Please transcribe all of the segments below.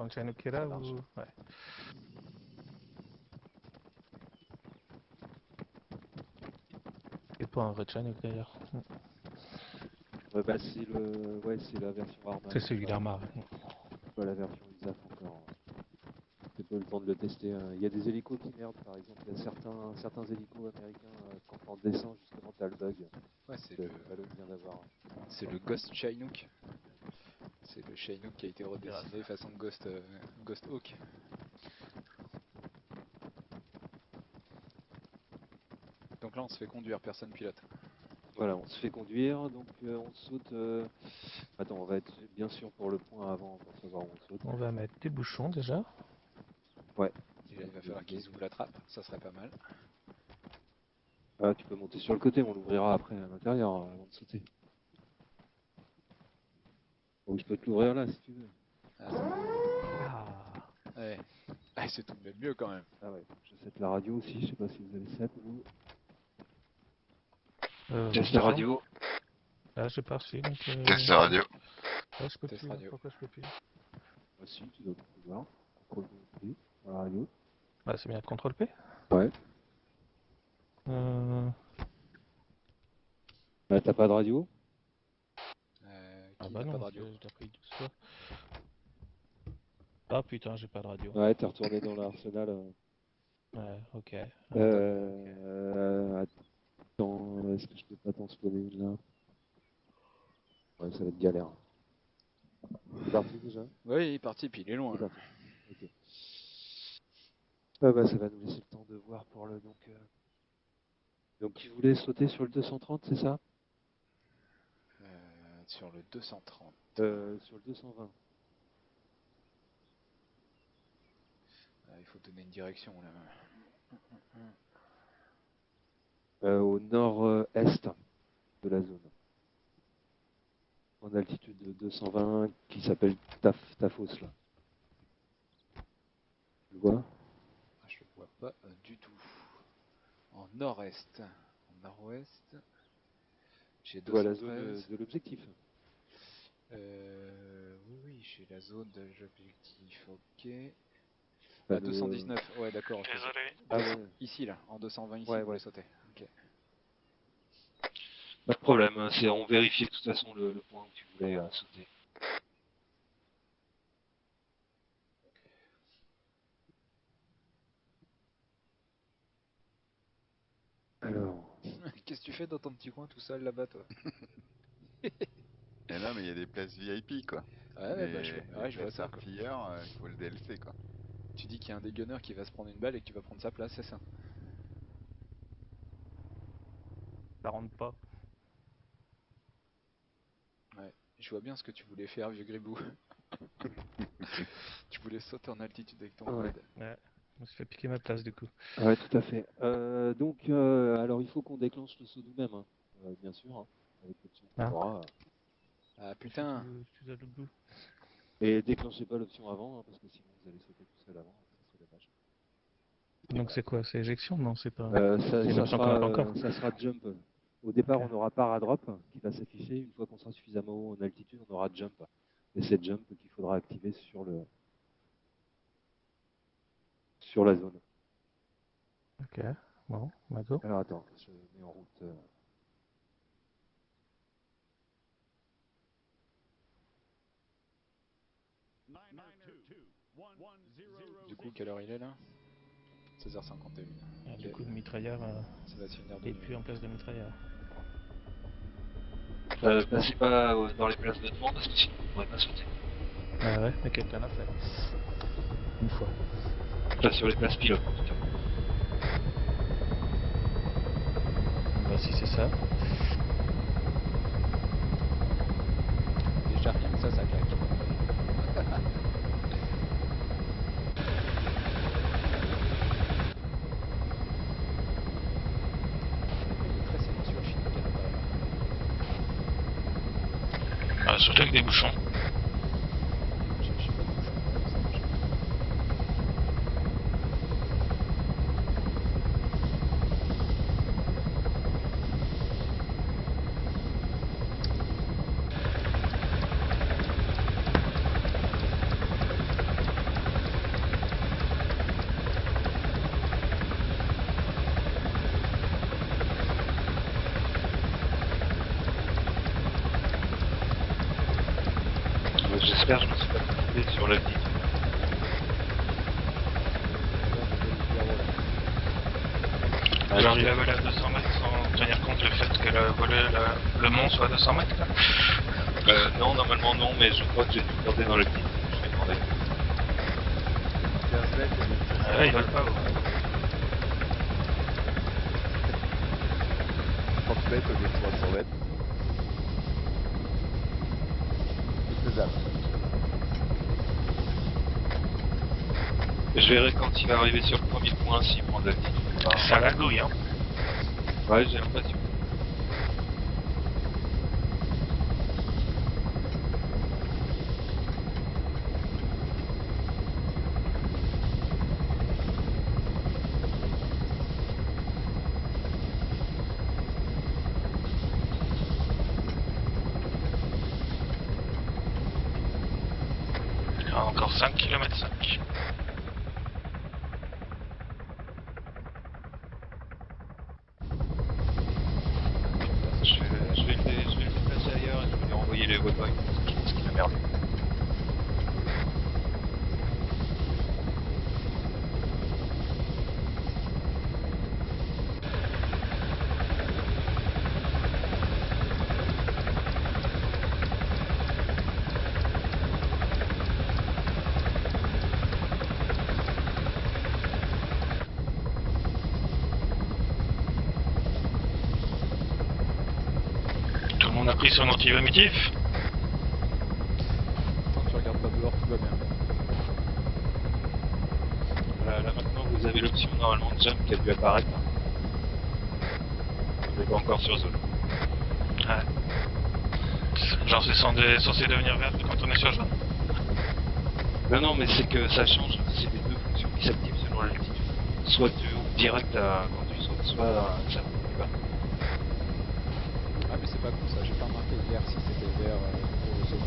prendre Chinook qui est là ou... Ouais. Et pas un vrai Chinook d'ailleurs. Ouais, bah c'est le... ouais, c'est la version Arma. C'est celui d'Arma. Pas la version USAF encore. J'ai pas eu le temps de le tester. Il y a des hélicos qui merdent, par exemple. Il y a certains hélicos américains, quand on descend, justement, t'as le bug. Ouais, c'est que le... Halo vient d'avoir. C'est le Ghost Chinook. C'est le Chinook qui a été redessiné façon Ghost, Ghost Hawk. Donc là on se fait conduire, personne pilote. Voilà, on se fait conduire, donc on saute... Attends, on va être bien sûr pour le point avant pour savoir où on saute. On va mettre des bouchons déjà. Ouais. Déjà il va falloir qu'ils ouvrent la trappe, ça serait pas mal. Ah, tu peux monter sur le côté, on l'ouvrira après à l'intérieur avant de sauter. Ou je peux te l'ouvrir là si tu veux. Ouais. Ah, c'est tout de même mieux quand même. Ah ouais, je set la radio aussi, je sais pas si vous avez set vous. Test radio. Là j'ai pas reçu donc... Test radio. Là je peux Test plus, radio. pourquoi je peux plus? Moi aussi, tu dois pouvoir. Contrôle P, la radio. Bah c'est bien CTRL P. Ouais. Bah t'as pas de radio? Ah Qui bah n'a non, pas de radio? je l'ai pris 12 fois. Ah putain, j'ai pas de radio. Ouais, t'es retourné dans l'arsenal. Ouais, ok. Attends, est-ce que je peux pas t'en spawner une là? Ouais, ça va être galère. C'est parti déjà? Oui, il est parti, puis il est loin. C'est parti. Ok. Ah bah ça va nous laisser le temps de voir pour le... Donc tu voulais sauter sur le 230, c'est ça? Sur le 230. Sur le 220. Il faut donner une direction là. Au nord-est de la zone. En altitude de 220 qui s'appelle Tafos là. Tu le vois? Je le vois pas du tout. En nord-est. En nord-ouest. J'ai Tu vois la 213. zone de l'objectif. Oui, j'ai la zone de l'objectif, ok. Bah, 219, ouais d'accord. Désolé. Ah ouais. Ici là, en 220 ici, Ouais, vous voulez ouais. sauter. Ok. Pas de problème, hein, on vérifie de toute façon le point où tu voulais sauter. Alors... Qu'est-ce que tu fais dans ton petit coin tout seul là-bas toi? Et là, mais il y a des places VIP quoi. Ouais, Mais bah je vois places ça quoi. artilleurs, il faut le DLC quoi. Tu dis qu'il y a un des gunners qui va se prendre une balle et que tu vas prendre sa place, c'est ça? Ça rentre pas. Ouais, je vois bien ce que tu voulais faire, vieux gribou. Tu voulais sauter en altitude avec ton Ouais. quad. Ouais, je me suis fait piquer ma place du coup. Ouais, tout à fait. Alors il faut qu'on déclenche le saut nous-mêmes, hein. Bien sûr, hein, avec l'option qu'on aura. Ah putain! Je suis à l'autre bout. Et déclenchez pas l'option avant, hein, parce que sinon vous allez sauter tout seul avant, ça serait dommage. Donc c'est quoi? C'est éjection? Non, c'est pas... Ça, c'est une option qu'on n'a pas encore. ça sera jump. Au départ, Ok. on aura paradrop qui va s'afficher. Une fois qu'on sera suffisamment haut en altitude, on aura jump. Et c'est jump qu'il faudra activer sur la zone. Ok, bon, bah go. Alors attends, je mets en route. Du coup, quelle heure il est là? 16h51. Ah, du coup, le mitrailleur ça va se finir de est nuit. plus en place de mitrailleur. Passez pas dans les places de demande parce que sinon on ne pourrait pas sauter. Ah ouais, mais quelqu'un l'a fait. Une fois. Enfin, sur les places pilotes en tout cas. Bah si c'est ça. Déjà rien que ça claque. Il est très silencieux le Chinook à l'intérieur. Ah, surtout avec des bouchons. Je suis pas de bouchon, ça marche. J'espère que je me suis pas trompé sur l'altitude. J'arrive à voler à 200 mètres sans tenir compte du fait que le mont soit à 200 mètres là. Non, normalement non, mais je crois que j'ai dû regarder dans l'altitude. Je vais demander. 15 mètres, Ah ouais, ils veulent pas. 30 mètres au lieu de 300 mètres. C'est faisable. Je verrai quand il va arriver sur le premier point s'il prend de l'altitude. Ça la gouille, hein. Ouais, j'ai l'impression. Ah, encore 5 km 5. Je vais le déplacer ailleurs et je vais lui renvoyer les waypoints. Je pense qu'il a merdé. Tout le monde a pris son anti-vomitif. Tant que tu regardes pas dehors, tout va bien. Là maintenant vous avez l'option normalement de jump qui a dû apparaître. Je vais pas encore sur zone. Ouais. Genre c'est censé devenir vert quand on est sur jaune. Non, mais c'est que ça change, c'est les deux fonctions qui s'activent selon l'altitude. Soit tu ouvres direct quand tu sautes, soit ça bouge pas. Ah mais c'est pas con ça, j'ai pas remarqué hier si c'était vert pour le second.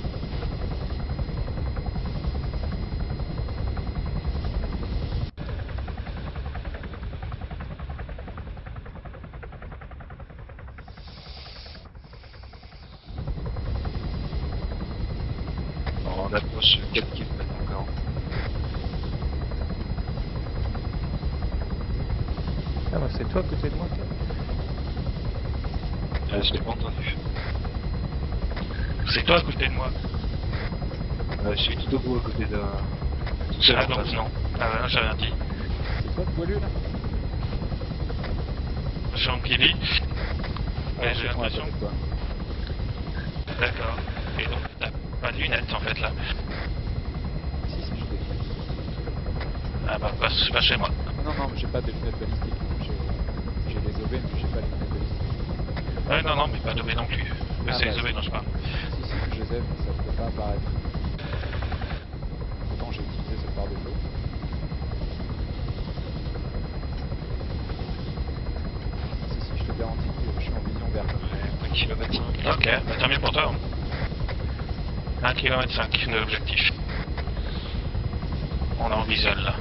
On approche 4 km encore. Ah bah c'est toi à côté de moi toi. Je l'ai pas entendu. C'est toi à côté de moi. Je suis tout au bout à côté de... Tout seul Ah en donc face. non. Ah ouais, j'ai rien dit. C'est toi le poilu là? Jean qui dit. Ouais, j'ai C'est moi à l'impression. côté de toi. D'accord. Et donc t'as pas de lunettes en fait là. Si je t'ai fait. Ah bah pas chez moi. Non, mais j'ai pas de lunettes balistiques. J'ai les OB mais j'ai pas les lunettes balistiques. Ouais non mais pas de non plus. Mais Ah c'est bah, les OB dont je parle. Si, je les ai, mais ça ne peut pas apparaître. Pourtant j'ai utilisé ce par défaut. Si, je te garantis que je suis en vision verte. 1 km. Ok, bah tant mieux pour toi. 1 km 5 de l'objectif. On est en visuel là.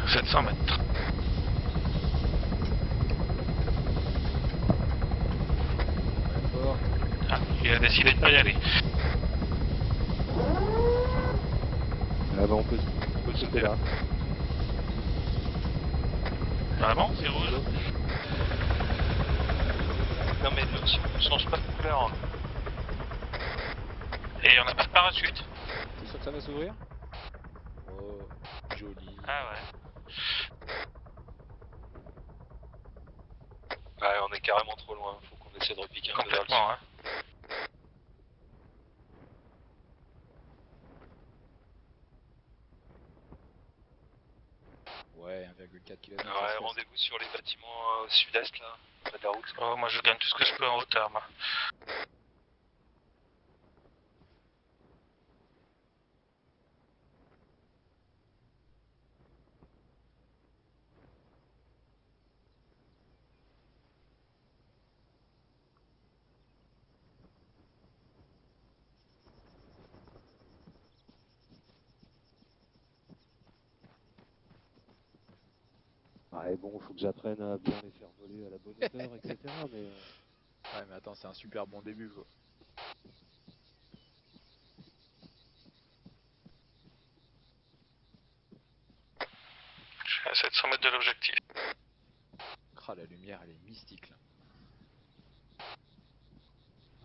« 700 mètres. D'accord. Ah, il a décidé de pas y aller. Ah bah on peut sauter là. Ah bon, c'est rouge. Non mais l'option ne change pas de couleur. Et on n'a pas de parachute. T'es sûr que ça va s'ouvrir? Oh, joli. Ah ouais. Ouais, on est carrément trop loin, faut qu'on essaie de repiquer un peu vers le Complètement, hein. Ouais, 1,4 km. Ouais, rendez-vous sur les bâtiments au sud-est là, près de la route. Oh, moi je gagne tout ce que je peux en hauteur, moi. Ah, et bon, faut que j'apprenne à bien les faire voler à la bonne hauteur, etc. Mais Ouais, mais attends, c'est un super bon début, quoi. Je suis à 700 mètres de l'objectif. Ah, la lumière, elle est mystique, là.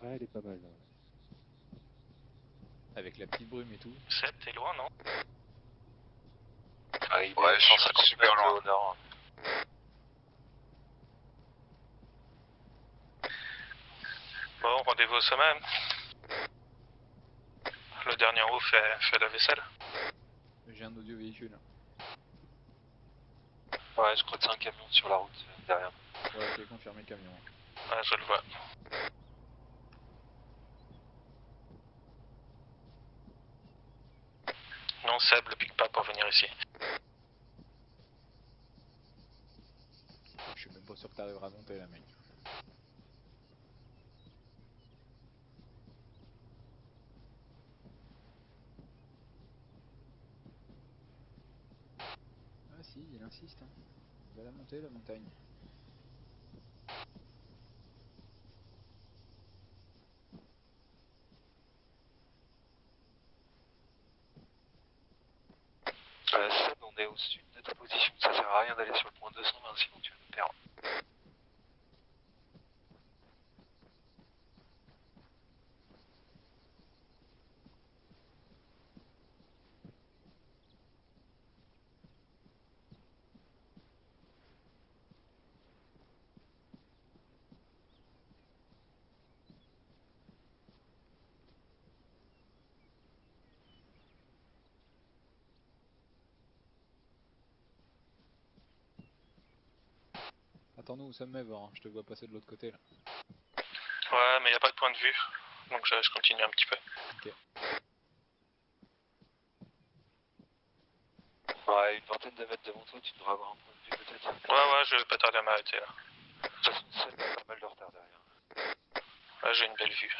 ouais, elle est pas mal là. Avec la petite brume et tout. 7, t'es loin, non? Arrivé Ouais, à je suis 150 super mètres loin. au nord. Bon, rendez-vous au sommet. Le dernier en haut fait la vaisselle. J'ai un audio véhicule. Ouais, je crois que c'est un camion sur la route derrière. Ouais, ok, confirmé le camion. Ouais, je le vois. Non, Seb le pique pas pour venir ici. Je suis même pas sûr que t'arriveras à monter, là, mec. Ah si, il insiste, hein. Il va la monter, la montagne. Seb, on est au sud de ta position. Ça sert à rien d'aller sur le point 220 sinon tu vas nous perdre. Attends-nous au sommet, voir, hein. Je te vois passer de l'autre côté, là. Ouais, mais y a pas de point de vue. Donc je continue un petit peu. Ok. Ouais, une vingtaine de mètres devant toi, tu devras avoir un point de vue peut-être. Ouais, je vais pas tarder à m'arrêter là. De toute façon, Seb a pas mal de retard derrière. Là, j'ai une belle vue.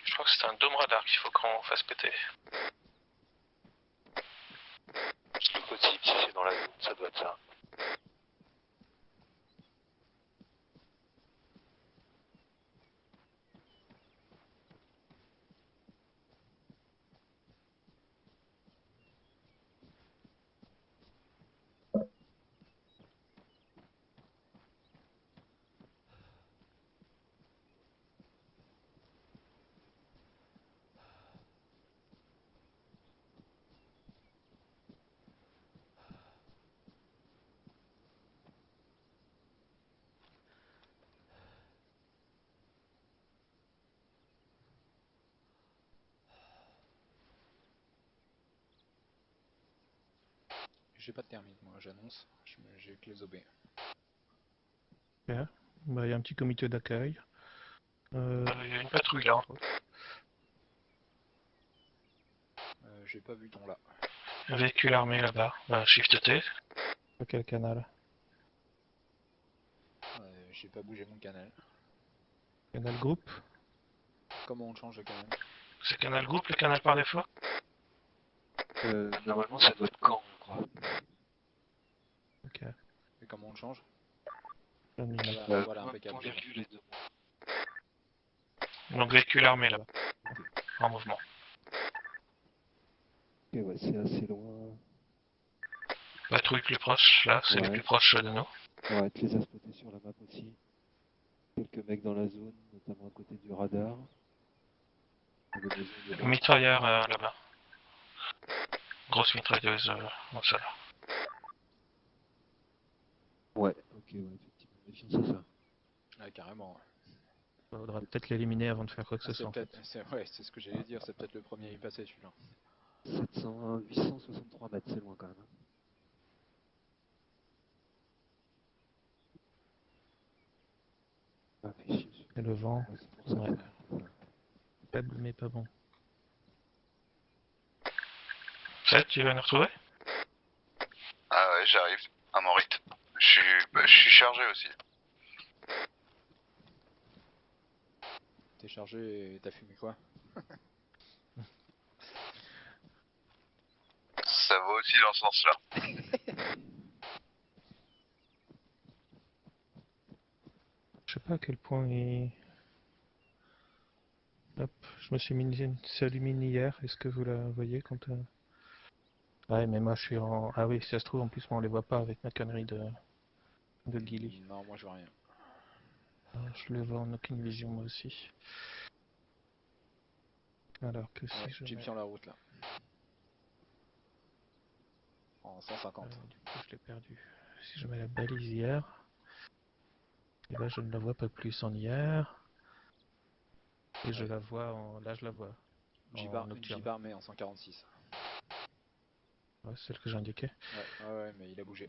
Je crois que c'est un dôme radar qu'il faut qu'on fasse péter. C'est possible, si c'est dans la zone, ça doit être ça. J'ai pas de thermite, moi, j'annonce. J'ai que les OB. Ok. Bah, il y a un petit comité d'accueil. Il y a une patrouille là. J'ai pas vu ton là. Véhicule armé là-bas. Shift T. Sur quel canal? J'ai pas bougé mon canal. Canal groupe? Comment on change de canal? C'est canal groupe, le canal par défaut? Normalement, ça doit être quand, je crois. Ok. Et comment on le change? Terminé. Voilà, impeccable. Point virgule et deux mots. Donc véhicule armé là-bas. En mouvement. Ok, ouais, c'est assez loin. Patrouille plus proche, là, c'est les Ouais. plus proches de nous. Ouais, tu les as spotés sur la map aussi. Quelques mecs dans la zone, notamment à côté du radar. Dans les maisons devant. Mitrailleur là-bas. Grosse mitrailleuse au sol. Ouais, ok, ouais, effectivement, méfiance à ça. Ouais, carrément. Il faudra peut-être l'éliminer avant de faire quoi que ce soit. C'est En fait. peut-être, ouais, c'est ce que j'allais dire, c'est peut-être le premier à y passer celui-là. 863 mètres, c'est loin quand même. Ah, fait chier. Et le vent, Ouais, c'est pour ça. Ouais. que- faible mais pas bon. 7, tu vas nous retrouver? Ah ouais, j'arrive à mon rythme. Je suis chargé aussi. T'es chargé et t'as fumé quoi? aussi dans ce sens-là. Je sais pas à quel point il... Hop, je me suis mis une s'illumine hier, est-ce que vous la voyez quand... Ouais, mais moi je suis en... Ah oui, si ça se trouve, en plus, moi on les voit pas avec ma connerie de Gilly. Non, moi je vois rien. Je le vois en aucune vision, moi aussi. Alors que si Ouais, je Jeep mets... sur la route là. En 150. du coup, je l'ai perdu. Si je mets la balise hier... Et là, je ne la vois pas plus en hier. Et je Ouais. la vois en... Là, je la vois. En Une nocturne. Jeep armée en 146. Ouais, c'est celle que j'ai indiquée. Ouais, mais il a bougé.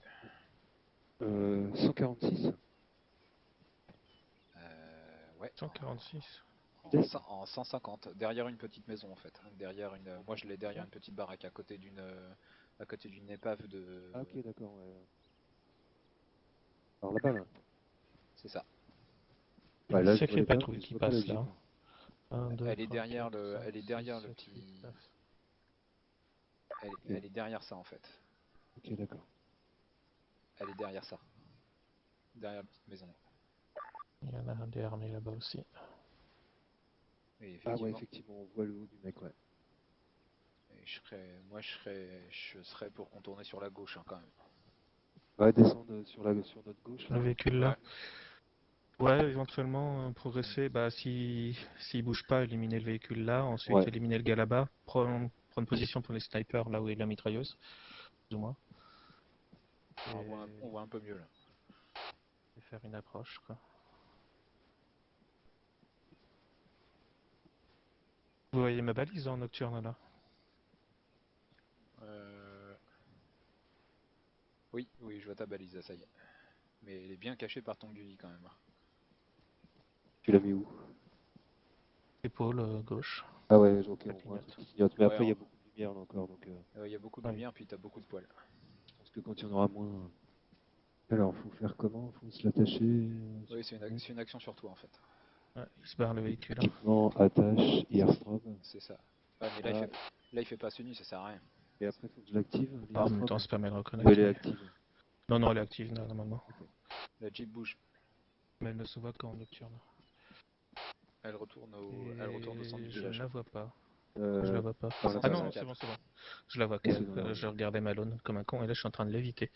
146. Ouais. 146. En 150, derrière une petite maison en fait. Derrière une, moi je l'ai derrière une petite baraque à côté d'une épave de. Ah ok, d'accord, ouais. Alors là-bas, là. C'est ça. Il y a Ouais, une là, je vois sacrée les balles, patrouille mais je qui vois pas la passe là. Jeep. 1, 2, Elle est 3, derrière 4, le, 5, elle est derrière 6, le 7, petit. 8, 9. Elle est derrière ça en fait. Ok, d'accord. Elle est derrière ça. Derrière la petite maison. Il y en a un des armées là-bas aussi. Et Ah ouais, effectivement. effectivement, on voit le haut du mec, ouais. Et je serais pour contourner sur la gauche hein, quand même. Ouais, descendre sur notre gauche, Le là. véhicule là. Ouais, éventuellement progresser. Bah, s'il bouge pas, éliminer le véhicule là. Ensuite, Ouais. éliminer le gars là-bas. Prendre position pour les snipers là où est la mitrailleuse. Plus ou moins. On voit un peu mieux là. Et faire une approche quoi. Vous voyez ma balise en nocturne là? Oui, je vois ta balise là, ça y est. Mais elle est bien cachée par ton Gully quand même. Tu l'as mis où? Épaule gauche. Ah ouais, ok, Ça on voit un clignote. truc qui clignote. Mais Ouais, après, il y a beaucoup de lumière là encore, donc il y a beaucoup de Ouais. lumière puis t'as beaucoup de poils. je pense que quand il y en aura moins... Alors, faut faire comment? Faut se l'attacher Oui, sur c'est une action sur toi en fait. Ouais, il se barre le véhicule. équipement, attache, airstrobe. C'est ça. Ouais, mais Voilà. là il fait pas ce nu, ça sert à rien. Et après, faut que je l'active, En même temps, l'airstrobe. ça permet de Ou reconnaître. elle est Mais... active. Non, elle est active normalement. La Jeep bouge. Mais elle ne se voit qu'en nocturne. Elle retourne au centre du Je ne village. la vois pas. Je la vois pas. par là, Ah par non, là. c'est bon. Je la vois C'est qu'elle. dans la rue. Je regardais Malone comme un con et là je suis en train de l'éviter.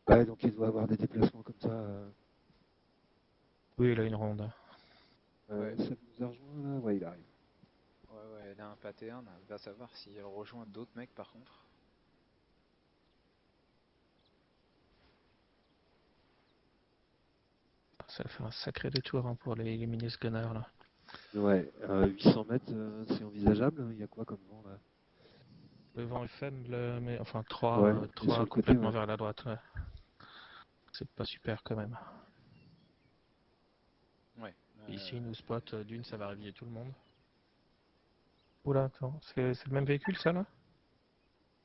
Ouais, donc il doit avoir des déplacements comme ça. Oui, il a une ronde. Ouais. Ça nous a rejoint là? Ouais, il arrive. Ouais, elle a un pattern. Va savoir si elle rejoint d'autres mecs par contre. Ça va faire un sacré détour hein, pour les éliminer ce gunner là. Ouais, 800 mètres, c'est envisageable. Il y a quoi comme vent là? Le vent est faible, mais enfin Ouais, 3, et sur le côté, complètement ouais. vers la droite. Ouais. C'est pas super quand même. Ouais. Ici, nous spot d'une, ça va réveiller tout le monde. Oula, attends, c'est le même véhicule ça là?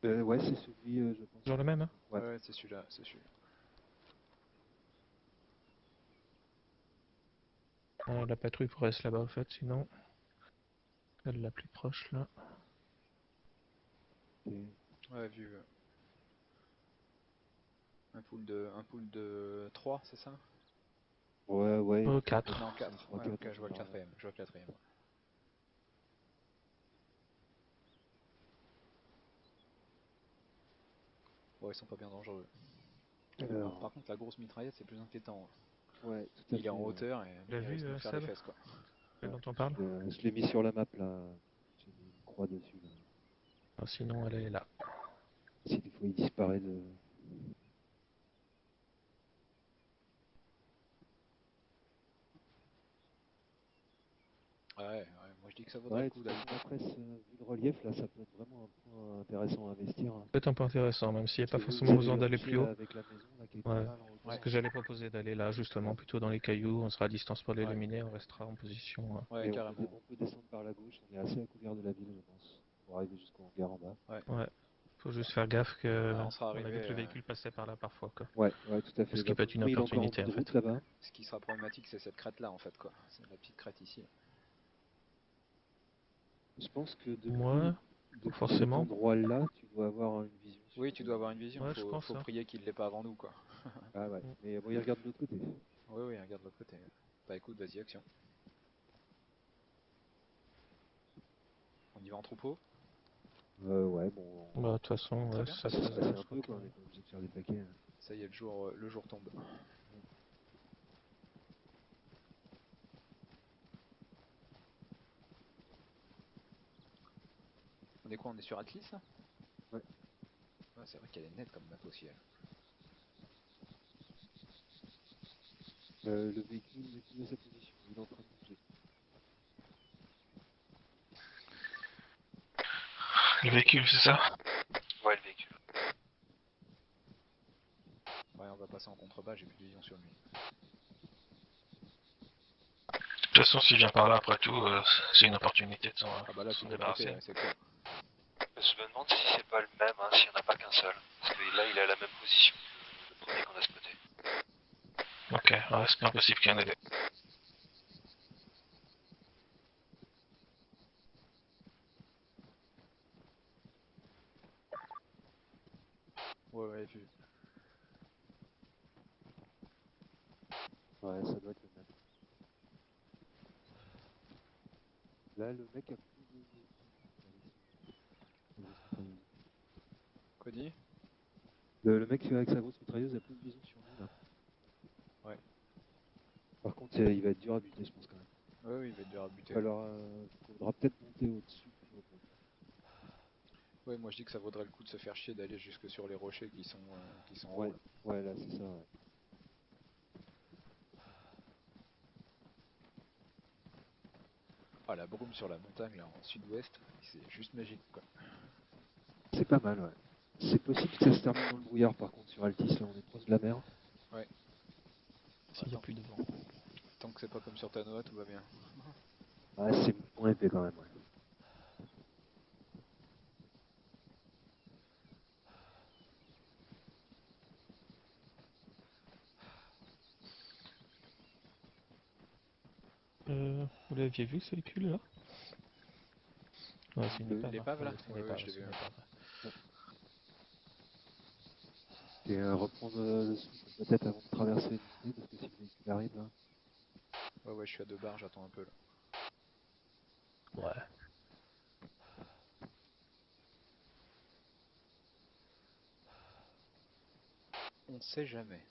Ouais, c'est celui, je pense. Toujours le même hein? Ouais, c'est celui-là, La patrouille pourrait être là-bas en fait, sinon. Elle la plus proche là. Ouais, vu. Un pool de 3, c'est ça? Ouais. 4. Non, 4. Ouais, ok, je vois le quatrième. Bon, ils sont pas bien dangereux. Alors, par contre, la grosse mitraillette, c'est plus inquiétant. Ouais, tout à fait. Il est en hauteur et Tu l'as il vu, risque de me faire les Seb? fesses, quoi. Celle dont on parle? Je l'ai mis sur la map là. J'ai mis une croix dessus là. Ah, sinon, elle est là. Si des fois il disparaît de. Ouais, moi je dis que ça vaudrait Ouais, le de coup toute d'aller. façon, après, vu le relief là, ça peut être vraiment un point intéressant à investir. Peut-être un peu intéressant, même s'il n'y a pas Parce que vous forcément avez besoin le d'aller rocher plus haut. là, avec la maison là qui est Ouais. là en hauteur. Ce que j'allais proposer d'aller là, justement, plutôt dans les cailloux, on sera à distance pour Ouais. l'éliminer, on restera en position. Ouais, Et carrément. on peut descendre par la gauche, on est assez à couvert de la ville, je pense, pour arriver jusqu'au hangar en bas. Ouais. Faut juste faire gaffe que. Ah, on sera On a vu arrivé. que le véhicule passait par là parfois, quoi. Ouais, tout à fait. Ce qui peut être une Il est encore en opportunité, bout en de route fait. là-bas. Ce qui sera problématique, c'est cette crête là, en fait, quoi. C'est la petite crête ici. Je pense que depuis. Moi, Depuis Forcément. cet endroit-là, tu dois avoir une vision. Oui, tu dois avoir une vision, Ouais, je pense, faut hein. prier qu'il l'ait pas avant nous, quoi. Ah ouais, mais bon, il regarde de l'autre côté. Oui, oui, regarde de l'autre côté. Bah écoute, vas-y, action. On y va en troupeau? Ouais, bon, Bah, de toute façon, Très ouais, bien. ça ça se se passe passer bien, un je crois peu, que... quoi, on est pas obligé de faire des paquets. Hein. Ça y est, le jour tombe. On est quoi? On est sur Atlas là? Ouais. Ouais, c'est vrai qu'elle est nette comme map aussi, elle. Le véhicule n'est plus à sa position, il est en train de bouger. Le véhicule, c'est ça? Ouais, le véhicule. Ouais, on va passer en contrebas, j'ai plus de vision sur lui. De toute façon, s'il vient par là, après tout, c'est une opportunité de Ah bah là, tu s'en peux le péter, débarrasser. ouais, c'est clair. Je me demande si c'est pas le même, hein, s'il n'y en a pas qu'un seul. Parce que là, il est à la même position que le premier qu'on a spoté. Ok, ouais, c'est bien possible qu'il y en ait deux. Ouais, ouais, vu. Ouais, ça doit être le même. Là, le mec a plus de vision. Quoi dit? Le mec avec sa grosse mitrailleuse a plus de vision sur nous, là. Ouais. Par contre, il va être dur à buter, je pense, quand même. Ouais, oui, il va être dur à buter. Alors, faudra peut-être monter au-dessus pour le prendre. Ouais, moi je dis que ça vaudrait le coup de se faire chier d'aller jusque sur les rochers qui sont en Ouais, haut. Là. ouais, là, c'est ça, ouais. Ah, la brume sur la montagne là en sud-ouest, c'est juste magique quoi. C'est pas mal, ouais. C'est possible que ça se termine dans le brouillard, par contre, sur Altis, là, on est proche de la mer. Ouais. S'il n'y a Attends. plus de vent. Tant que c'est pas comme sur Tanoa, tout va bien. Ouais, c'est moins épais, quand même, ouais. Vous l'aviez vu ce véhicule là? Ouais, c'est une épave. L'épave là? Ouais, c'est une Ouais, ouais, épave, je l'ai c'est vu. une épave. Et reprendre le souffle peut-être avant de traverser une montée, parce que si le véhicule arrive, là... Ouais, ouais, je suis à 2 barres, j'attends un peu là. Ouais. On sait jamais.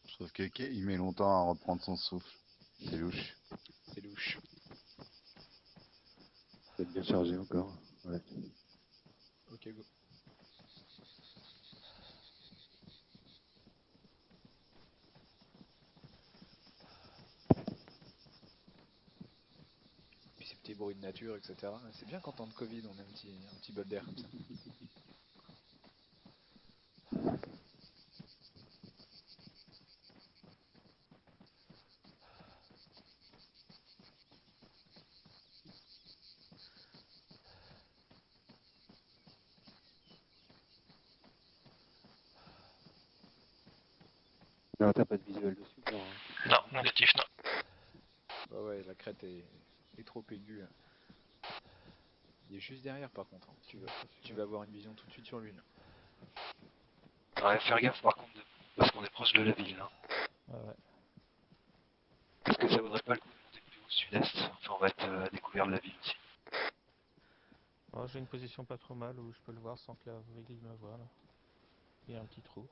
Je trouve que il met longtemps à reprendre son souffle. C'est louche. C'est louche. Ça va être bien chargé encore, ouais. Ok, go. Puis ces petits bruits de nature, etc. C'est bien qu'en temps de Covid, on a un petit bol d'air comme ça. Non, t'as pas de visuel dessus, genre, hein. Non, négatif, non. Ouais, ouais, la crête est trop aiguë. Hein. Il est juste derrière par contre. Hein. Tu vas avoir une vision tout de suite sur lui. Là. Ouais, faire gaffe par contre, parce qu'on est proche de la ville. Hein. Ouais, ouais. Parce que ça vaudrait pas le coup de monter plus au sud-est. Enfin, on va être à découvert de la ville aussi. Alors, j'ai une position pas trop mal où je peux le voir sans que la vrille me voie là. Il y a un petit trou.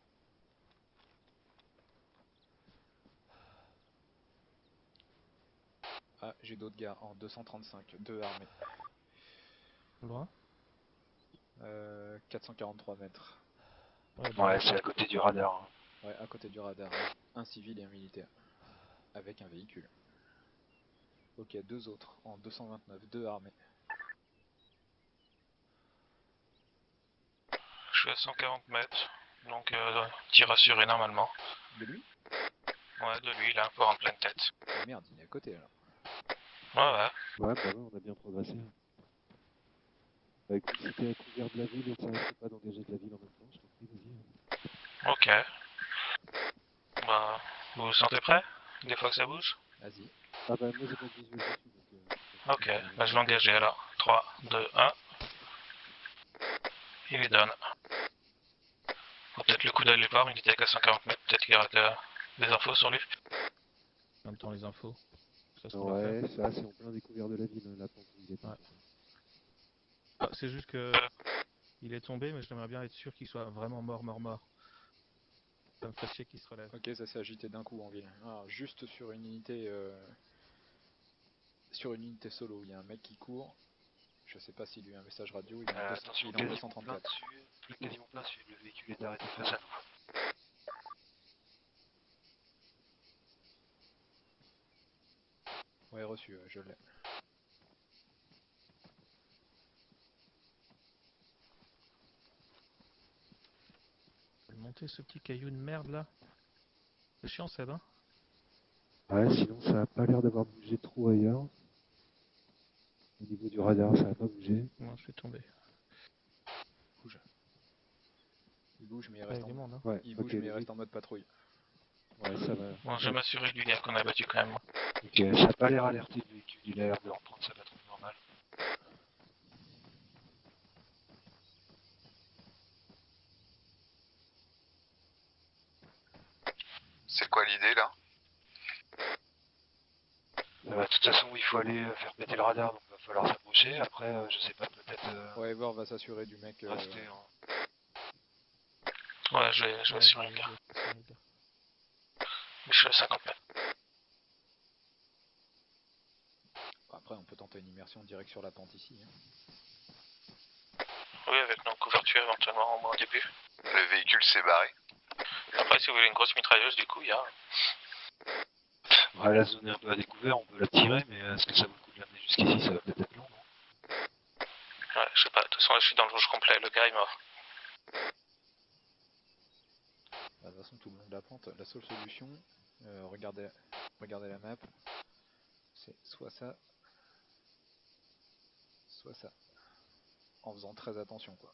Ah, j'ai d'autres gars en 235, 2 armés. Loin? 443 mètres. Ouais, c'est à côté du radar. Hein. Ouais, à côté du radar. Un civil et un militaire. Avec un véhicule. Ok, 2 autres en 229, 2 armés. Je suis à 140 mètres, donc tir assuré normalement. De lui? Ouais, de lui, là, pour en pleine tête. Ah, merde, il est à côté alors. Ouais. Ouais, bah ouais, on a bien progressé. Bah écoute, si t'es à couvert de la ville et que ça risque pas d'engager de la ville en même temps, je t'en prie, vas-y. Ok. Bah, vous vous sentez prêt? Des fois que ça bouge? Vas-y. Ah bah moi j'ai pas de visuel dessus, donc... Ok, bah je vais engager alors. 3, 2, 1. Il lui donne. Faut peut-être le coup d'œil les voir, il était qu'à 140 mètres, peut-être qu'il y aura des infos sur lui. En même temps, les infos. Ça se trouve à faire. Ouais, ça c'est en plein découvert de la ville, la pente où il est. Ouais. Ah, c'est juste que il est tombé, mais j'aimerais bien être sûr qu'il soit vraiment mort. Ça me ferait chier qu'il se relève. Ok, ça s'est agité d'un coup en ville. Alors, juste sur une unité... Sur une unité solo, il y a un mec qui court. Je sais pas s'il lui a un message radio, il est en, Attention, il est en quasiment plein 234. dessus. Quasiment plein dessus. Le véhicule est arrêté face à nous. Ouais, reçu, je l'ai. Monter ce petit caillou de merde là. C'est chiant, Seb, hein? Ouais, sinon ça a pas l'air d'avoir bougé trop ailleurs. Au niveau du radar, ça a pas bougé. Moi, je suis tombé. Bouge. Il bouge, mais il Ah, reste, il est monde, hein? Ouais, il ok, bouge, mais il le reste en mode patrouille. Ouais, ça va. Bon, je vais m'assurer du gars qu'on a battu quand même. Ok, ça a pas l'air alerté le véhicule. Il a l'air de reprendre sa patrouille normale. C'est quoi l'idée là? De toute façon, il faut aller faire péter le radar, donc il va falloir s'approcher. Après, je sais pas, peut-être Ouais, Evor va s'assurer du mec. rester en... Ouais, je vais sur un gars. Je suis à 50 mètres. Après, on peut tenter une immersion direct sur la pente ici. Hein. Oui, avec nos couvertures éventuellement au moins au début. Le véhicule s'est barré. Après, si vous voulez une grosse mitrailleuse, du coup, il y a... Ouais, la zone est un peu à découvert, on peut la tirer, mais est-ce que ça vaut le coup de l'amener jusqu'ici? Ça va peut-être être long, non? Ouais, je sais pas. De toute façon, là, je suis dans le rouge complet. Le gars est mort. Bah, de toute façon, tout le long de la pente, la seule solution, regardez la map, c'est soit ça, en faisant très attention, quoi.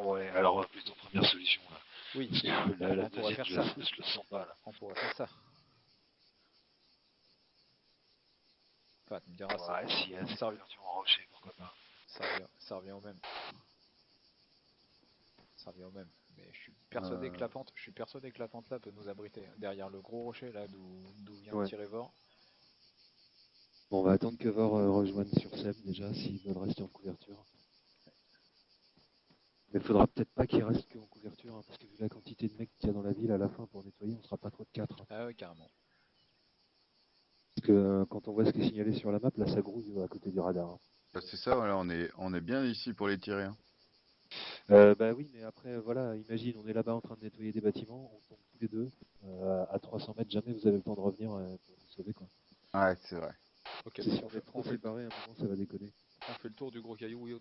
Ouais, alors plutôt première solution, là. Oui, Parce que la on pourrait deuxième, faire ça. je le sens pas, là. On pourrait faire ça. Enfin, tu me diras, Ouais, s'il y a cette ça, couverture en rocher, pourquoi pas. ça revient au même. Ça revient au même. Mais je suis persuadé que la pente là peut nous abriter. Derrière le gros rocher là d'où vient de tirer Vor. Bon, on va attendre que Vor rejoigne sur Seb déjà, s'ils veulent rester en couverture. Mais il faudra peut-être pas qu'il reste qu'en couverture, hein, parce que vu la quantité de mecs qu'il y a dans la ville, à la fin, pour nettoyer, on sera pas trop de 4. Hein. Ah ouais, carrément. Parce que quand on voit ce qui est signalé sur la map, là, ça grouille à côté du radar. Hein. Bah, c'est ça, voilà, on est bien ici pour les tirer. Hein. Bah oui, mais après, voilà, imagine, on est là-bas en train de nettoyer des bâtiments, on tombe tous les deux, à 300 mètres, jamais vous avez le temps de revenir pour vous sauver, quoi. Ouais, c'est vrai. Ok, Si donc on est trop séparés, à un moment, ça va déconner. on fait le tour du gros caillou et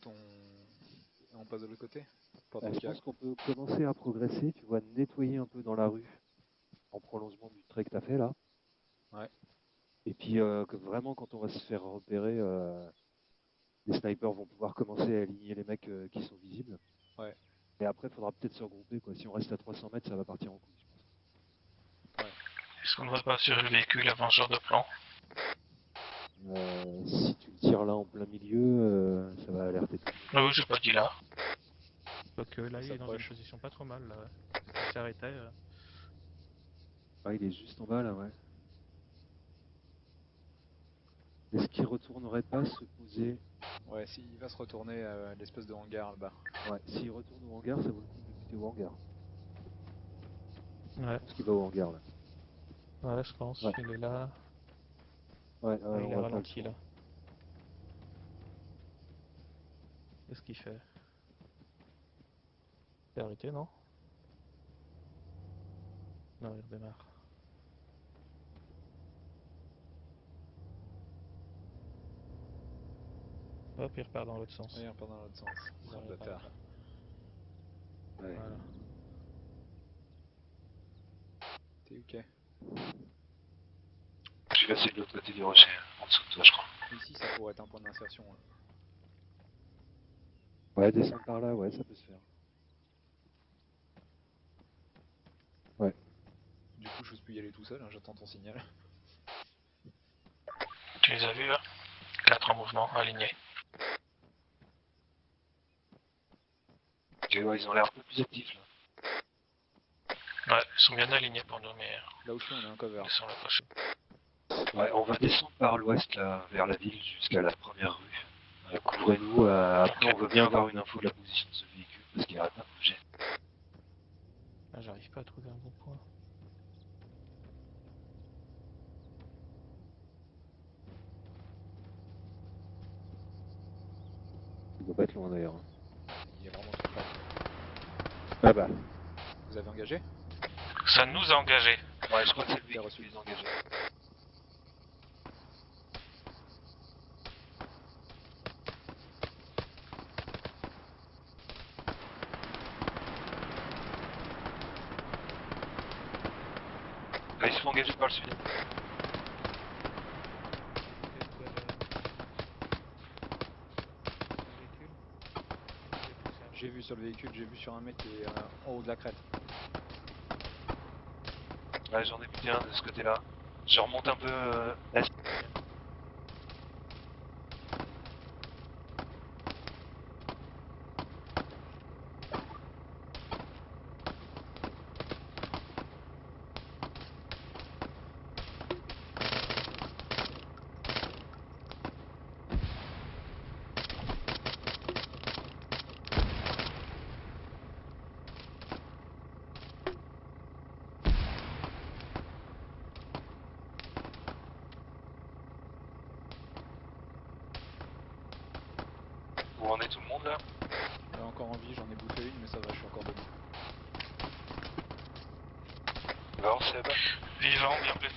on passe de l'autre côté. Je pense qu'on peut commencer à progresser, tu vois, nettoyer un peu dans la rue, en prolongement du trait que tu as fait là. Ouais. Et puis que vraiment, quand on va se faire repérer, les snipers vont pouvoir commencer à aligner les mecs qui sont visibles. Ouais. Et après, il faudra peut-être se regrouper, quoi. Si on reste à 300 mètres, ça va partir en couille, je pense. Ouais. Est-ce qu'on ne va pas assurer le véhicule avant ce genre de plan? Si tu le tires là en plein milieu, ça va alerter tout. Ah oui, j'ai pas dit là. Donc là, il est dans une s'approche. position pas trop mal. Là. Il s'arrêtait. Ah, il est juste en bas là, ouais. Est-ce qu'il retournerait pas se poser? Ouais, s'il va se retourner à l'espèce de hangar là-bas. Ouais, s'il retourne au hangar, ça vaut le coup de le buter au hangar. Ouais, Je pense qu'il va au hangar là. ouais, je pense. Ouais. Il est là. Ouais, Il on est va pas ralenti le là. prendre. Qu'est-ce qu'il fait? Il s'est arrêté, non? Non, il redémarre. Hop, il repart dans l'autre sens. Ouais, on part dans l'autre sens. Il Sale arrivera bâtard. là. Ouais. Voilà. T'es ok. suis passé de l'autre côté du rocher, en dessous de toi, je crois. Ici, ça pourrait être un point d'insertion. Hein. Ouais, descendre par là, ouais, ça peut se faire. Ouais. Du coup, je peux y aller tout seul, hein, j'attends ton signal. Tu les as vus là 4 en mouvement, alignés. Ok, ouais, ils ont l'air un peu plus actifs là. Ouais, ils sont bien alignés pour nous, mais Là où je suis, on est un cover. laissons la poche. Ouais, on va descendre par l'ouest là, vers la ville jusqu'à la première rue. Couvrez-nous, après on veut bien avoir une info de la position de ce véhicule parce qu'il arrête pas de bouger. Ah, j'arrive pas à trouver un bon point. Il doit pas être loin d'ailleurs. Hein. Il est vraiment tout près. Ah bah. Vous avez engagé? Ça nous a engagés. Ouais, je crois que c'est le T'as véhicule reçu. qui les a engagés. Là, ils se font engager par le sud. J'ai vu sur le véhicule, j'ai vu sur un mec qui est en haut de la crête. Ouais, j'en ai buté un de ce côté-là. Je remonte un peu est. Où en est tout le monde là? Encore en vie, j'en ai bouffé une, mais ça va, je suis encore debout. Va, Seb. Vivant, bien blessé.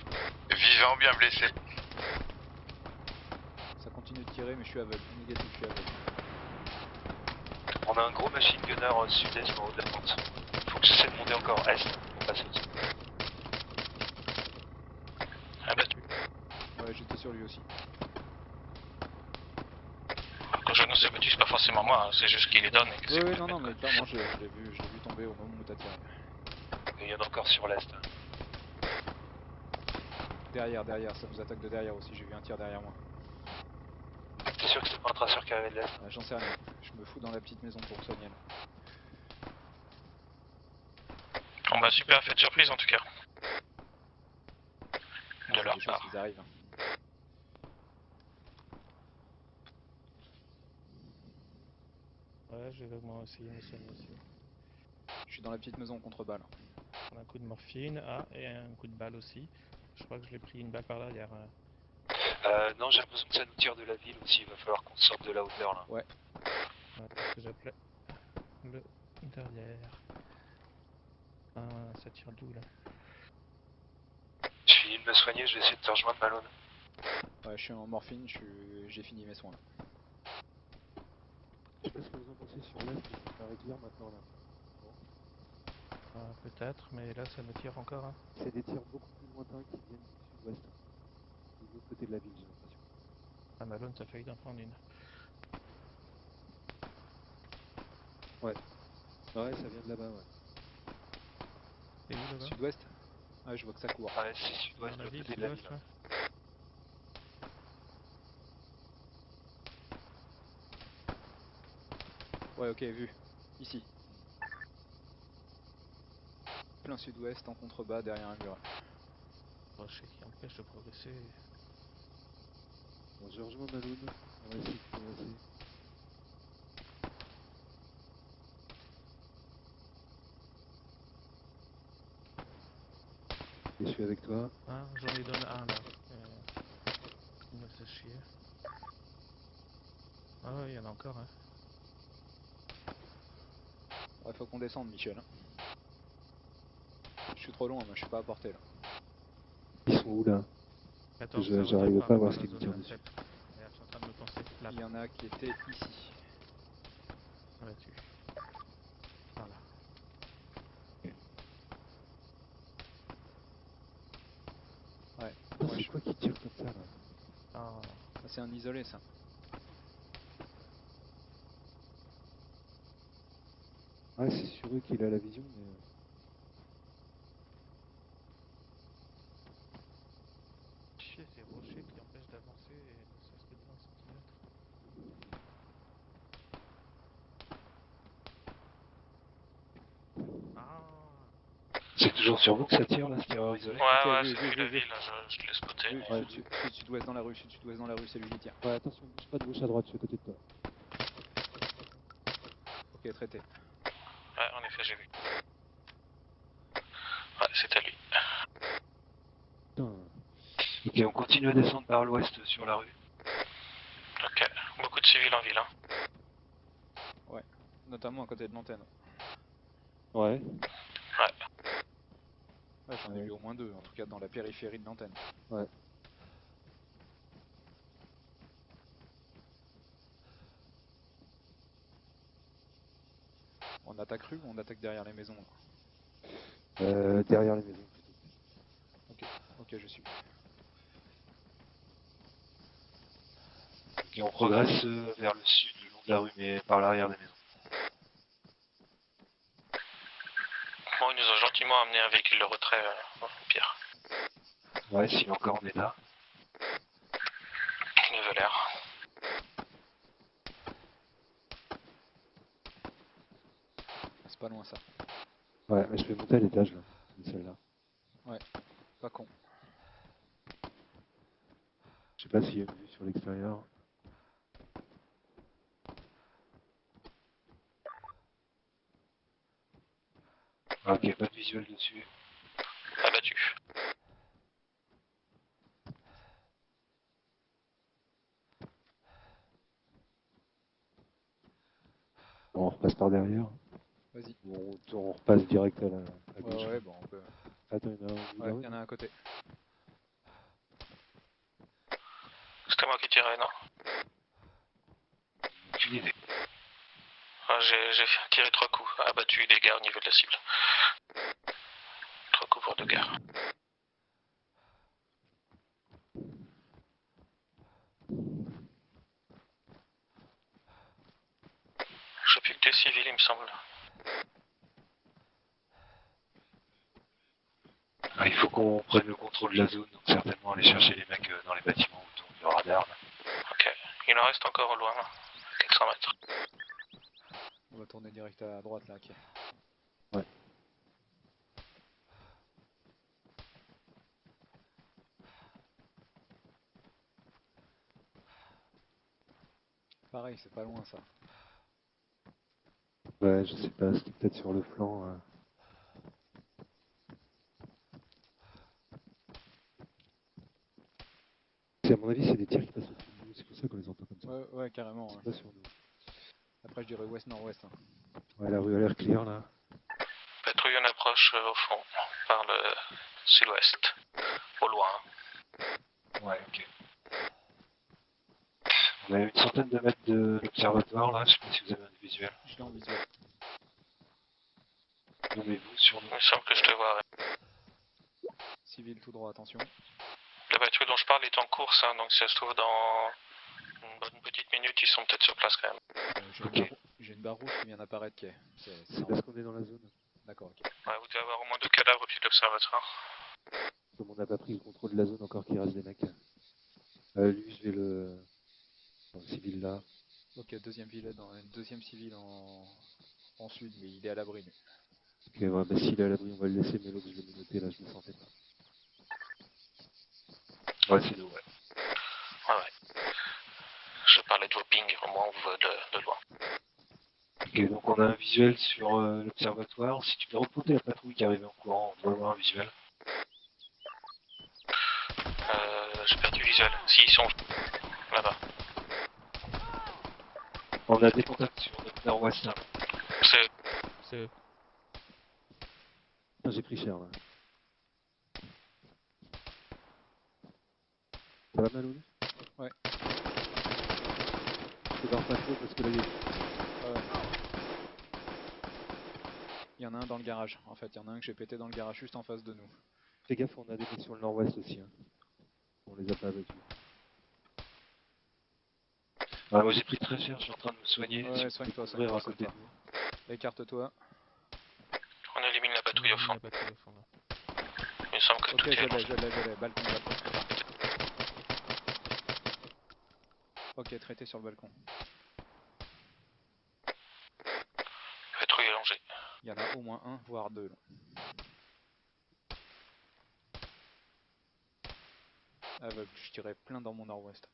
Vivant, bien blessé. Ça continue de tirer, mais je suis aveugle. Négatif, je suis aveugle. On a un gros machine gunner sud-est en haut de la pente. Faut que j'essaie de monter encore est pour passer au-dessus. Abattu. Ouais, j'étais sur lui aussi. Quand je nous ai battu, c'est pas forcément moi, hein, c'est juste qu'il les donne et que c'est Oui, plus non, non, bête, mais quoi. clairement, je l'ai vu tomber au moment où t'as tiré. Et il y en a encore sur l'est. Derrière, ça nous attaque de derrière aussi, j'ai vu un tir derrière moi. T'es sûr que c'est pas un traceur qui arrive de l'est? J'en sais rien, je me fous dans la petite maison pour me soigner là. Bon bah super, fait de surprise en tout cas. De C'est leur des choses part. qui arrivent. Ouais, je vais moi essayer de me soigner aussi. Je suis dans la petite maison contre balle. Un coup de morphine, et un coup de balle aussi. Je crois que je l'ai pris une balle par là derrière. Non, j'ai l'impression que ça nous tire de la ville aussi. Il va falloir qu'on sorte de la hauteur là. Ouais, parce que j'appelais le derrière. Ah, ça tire d'où là? Je finis de me soigner, je vais essayer de te rejoindre, Malone. Ouais, je suis en morphine, j'ai fini mes soins là. Je sais pas ce que vous en pensez sur l'est, mais ça paraît clair maintenant là. Bon. Peut-être, mais là ça me tire encore. Hein. C'est des tirs beaucoup plus lointains qui viennent du sud-ouest. De l'autre côté de la ville, j'ai l'impression. Ah, Malone, t'as failli d'en prendre une. Ouais. Ouais, ça vient de là-bas, ouais. Et où là-bas? Sud-ouest? Ouais, je vois que ça court. Ouais, c'est sud-ouest, Dans de la l'autre ville, côté de la ville. sud-ouest, là? Ouais, ok, vu. Ici. Plein sud-ouest, en contrebas, derrière un mur. Rocher qui empêche de progresser. Bon, je rejoins Malone. On va essayer de progresser. Je suis avec toi. Ah, j'en ai donné un là. Il me fait chier. Ah ouais, il y en a encore, hein. Ouais, faut qu'on descende, Michel. Je suis trop loin, moi, je suis pas à portée là. Ils sont où là? Attends, J'arrive pas à voir ce qui me tire dessus. Merde, je suis en train de me penser. Là, Il y en a qui étaient ici. là-dessus. Voilà. Ouais, moi je fois qu'il tire comme ça là. Ah, Ah, c'est un isolé ça. Ouais, c'est sur eux qu'il a la vision, mais. chier, ces rochers qui empêchent d'avancer et ne serait-ce que de 20 centimètres. Ah, C'est toujours sur vous que ça tire là, ce tireur isolé? Ouais, Ok, ouais, vu, c'est vu, depuis la vu, vu. ville, là, je te laisse spotter. Vu, Ouais, sud-sud-ouest dans la rue, sud-sud-ouest dans la rue, c'est lui qui tire. Ouais, attention, bouge pas de gauche à droite, je suis à côté de toi. Ok, traité. Ouais, en effet, j'ai vu. Ouais, c'est à lui. Putain, Ok, on continue à descendre par l'ouest sur la rue. Ok, beaucoup de civils en ville, hein. Notamment à côté de l'antenne. ouais. Ouais, j'en ai vu au moins deux, en tout cas dans la périphérie de l'antenne. Ouais. On attaque rue ou on attaque derrière les maisons là? Derrière les maisons plutôt. Ok, je suis. Ok, on progresse vers le sud, le long de la rue, mais par l'arrière des maisons. Bon, ils nous ont gentiment amené un véhicule de retrait, Pierre. Ouais, s'il est encore en état. Il avait l'air. C'est pas loin ça. Ouais, mais je vais monter à l'étage là, de celle-là. Pas con. Je sais pas s'il y a une vue sur l'extérieur. Ok, pas de visuel dessus. Abattu. Bon, on repasse par derrière. Vas-y. Bon, on repasse direct à gauche. Ouais, bon, on peut. Attends, il y en a un au bout de Ouais, la rue, il y en a un à côté. C'était moi qui tirais, non? Aucune idée. Ah, j'ai tiré 3 coups. Abattu, dégâts au niveau de la cible. 3 coups pour 2 gars. Je plus que des civils, il me semble. Ah, il faut qu'on prenne le contrôle de la zone, donc certainement aller chercher les mecs dans les bâtiments autour du radar. Là. Ok, il en reste encore au loin, là. 400 mètres. On va tourner direct à droite là, ok. Ouais. Pareil, c'est pas loin ça. Ouais, je sais pas, c'était peut-être sur le flanc. À mon avis, c'est des tirs qui passent au-dessus de nous, c'est pour ça qu'on les entend comme ça. Ouais, carrément. C'est Ouais. pas sur nous. Après, je dirais ouest-nord-ouest. Hein. Ouais, la rue a l'air claire là. Patrouille en approche au fond, par le sud-ouest. Au loin. Ouais, ok. On a une centaine de mètres de l'observatoire là, je sais pas si vous avez un visuel. Je l'ai en visuel. Nommez-vous sur nous. Il me semble que je te vois. Ouais. Civil tout droit, attention. La patrouille dont je parle est en course, hein, donc si ça se trouve dans une bonne petite minute, ils sont peut-être sur place quand même. J'ai une barre rouge qui vient d'apparaître qui est. C'est parce qu'on est dans la zone. D'accord, ok. Ouais, vous devez avoir au moins 2 cadavres au pied de l'observatoire. Comme on n'a pas pris le contrôle de la zone encore qu'il reste des mecs. Lui, je vais le. Dans le civil là. Ok, deuxième civil en sud, mais il est à l'abri lui. Ok, ouais, bah s'il est à l'abri, on va le laisser, mais l'autre, je vais le noter là, je le sentais pas. Ouais, c'est nous, ouais. Ouais. Je parlais de vos pings, au moins on vous voit de loin. Ok, donc on a un visuel sur l'observatoire. Si tu peux reporter la patrouille qui arrive en courant, on doit avoir un visuel. J'ai perdu le visuel. Si, ils sont là-bas. On a des contacts sur notre nord-ouest là. C'est c'est eux. Putain, j'ai pris cher là. Ça va Malone? Ouais. Je te barre pas trop parce que là, il y a... Il y en a un dans le garage. En fait, il y en a un que j'ai pété dans le garage juste en face de nous. Fais gaffe, on a des mecs sur le nord-ouest aussi. Hein. On les a pas abattus. Ah, moi j'ai pris très cher, je suis en train de me soigner. Ouais, Si vous soigne-toi, pouvez couvrir soigne-toi, à côté de soigne-toi. nous. Écarte-toi. On élimine la patrouille au fond. La patrouille au fond, là. Il me semble que Ok, tout est allongé. je l'ai. Balcon, balcon. Ok, traité sur le balcon. Patrouille allongée. Il y en a au moins un, voire deux. Là. Aveugle, je tirais plein dans mon nord-ouest.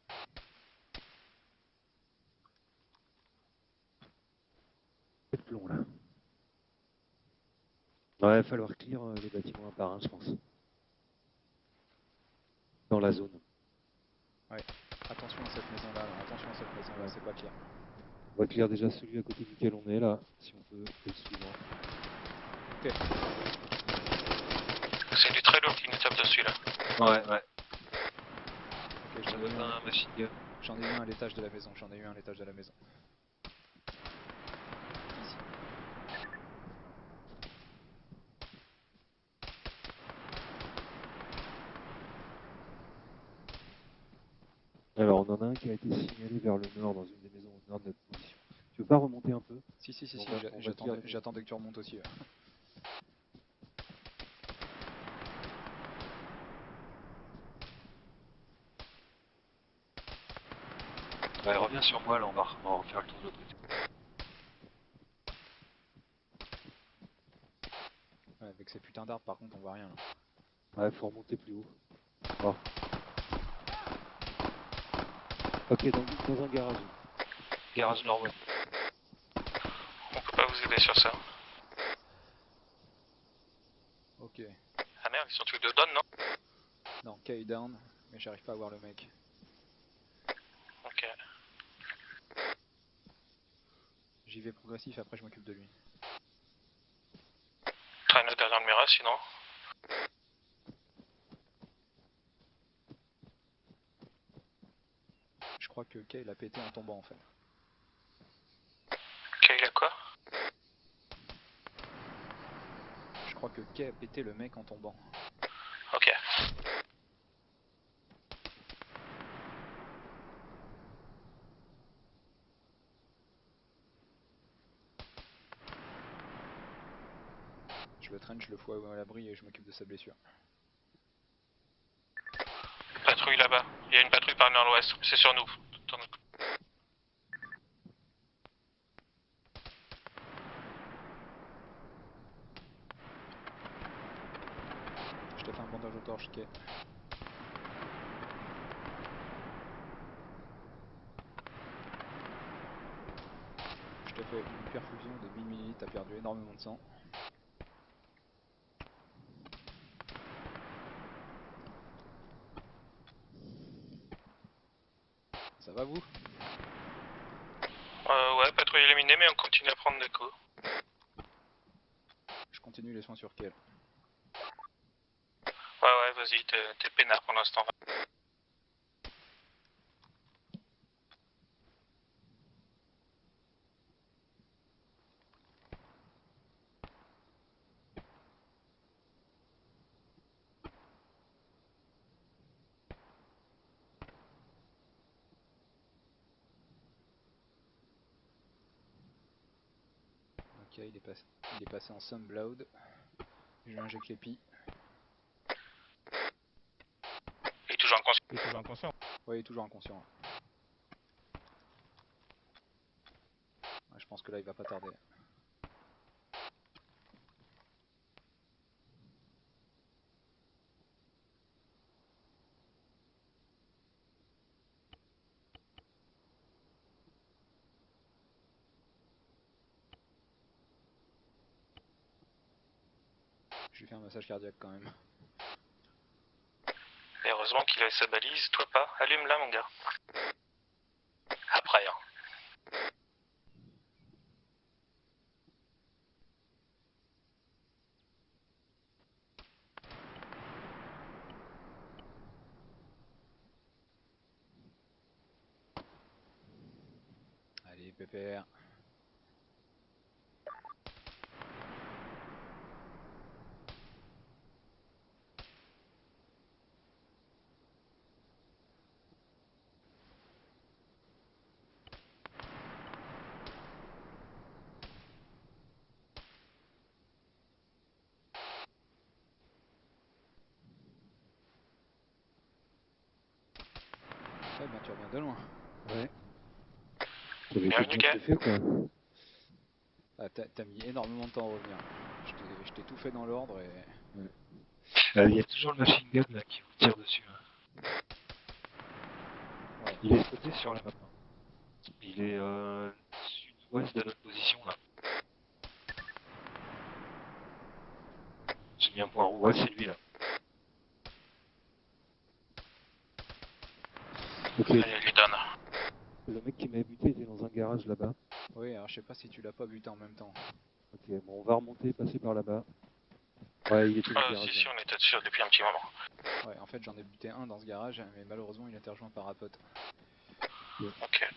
C'est de plomb là. Ouais, il va falloir clear les bâtiments un par un, je pense. Dans la zone. Attention à cette maison là, attention à cette maison là, c'est pas clair. On va clear déjà celui à côté duquel on est là, si on peut, et le suivant. Ok, C'est du très lourd qui nous tape dessus là. Ouais, ouais. ok, Ça doit être un machine gun. j'en ai eu un à l'étage de la maison, Ici. Alors, on en a un qui a été signalé vers le nord, dans une des maisons au nord de notre position. Tu veux pas remonter un peu? Si, On va clear les- j'attendais que tu remontes aussi. Ouais, reviens sur moi là, on va refaire le tour de l'autre côté. Ouais, avec ces putains d'arbres par contre on voit rien là. Ouais, faut remonter plus haut. Oh. Ok, dans un garage. Garage nord-ouest. On peut pas vous aider sur ça. Ok, Ah merde, ils sont tous deux down, non? non, K est down, mais j'arrive pas à voir le mec. Ok. J'y vais progressif, après je m'occupe de lui. Traîne derrière le mirage sinon. Je crois que K il a pété en tombant en fait. Ok, il a quoi? Je crois que K a pété le mec en tombant. Ok. Je le traîne, je le fous à l'abri et je m'occupe de sa blessure. Patrouille là-bas. Il y a une patrouille par le nord-ouest. C'est sur nous. Tourne. Je te fais un bandage au torche, K. Je te fais une perfusion de 1000 ml, t'as perdu énormément de sang. Ça va vous? Ouais, patrouille éliminée, mais on continue à prendre des coups. Je continue les soins sur K. Ouais, vas-y, t'es peinard pour l'instant. Ok, il est passé en Sunblood. Je lui injecte l'épi. Il est toujours inconscient. Il est toujours inconscient. Ouais, il est toujours inconscient. Ouais, je pense que là il va pas tarder. Je lui fais un massage cardiaque quand même. Et heureusement qu'il avait sa balise, toi pas. Allume là, mon gars. Après, hein. Allez, pépère. ben tu reviens de loin. Ouais. T'avais été Bienvenue, bien Ken. fait quoi. Ah, t'as mis énormément de temps à revenir. Je t'ai tout fait dans l'ordre et... Il y a toujours le machine gun là qui vous tire dessus. Là. Ouais. Il est spoté sur la map. Il est sud-ouest de notre position là. J'ai mis un point rouge. Ouais, c'est lui là. Ok. Allez, lui donne. Le mec qui m'avait buté était dans un garage là-bas. Oui, alors je sais pas si tu l'as pas buté en même temps. Ok, bon, on va remonter, passer par là-bas. Ouais, il était dans le Si, garage. si, là. on était dessus depuis un petit moment. Ouais, en fait j'en ai buté un dans ce garage, mais malheureusement il a été rejoint par un pote. Ok.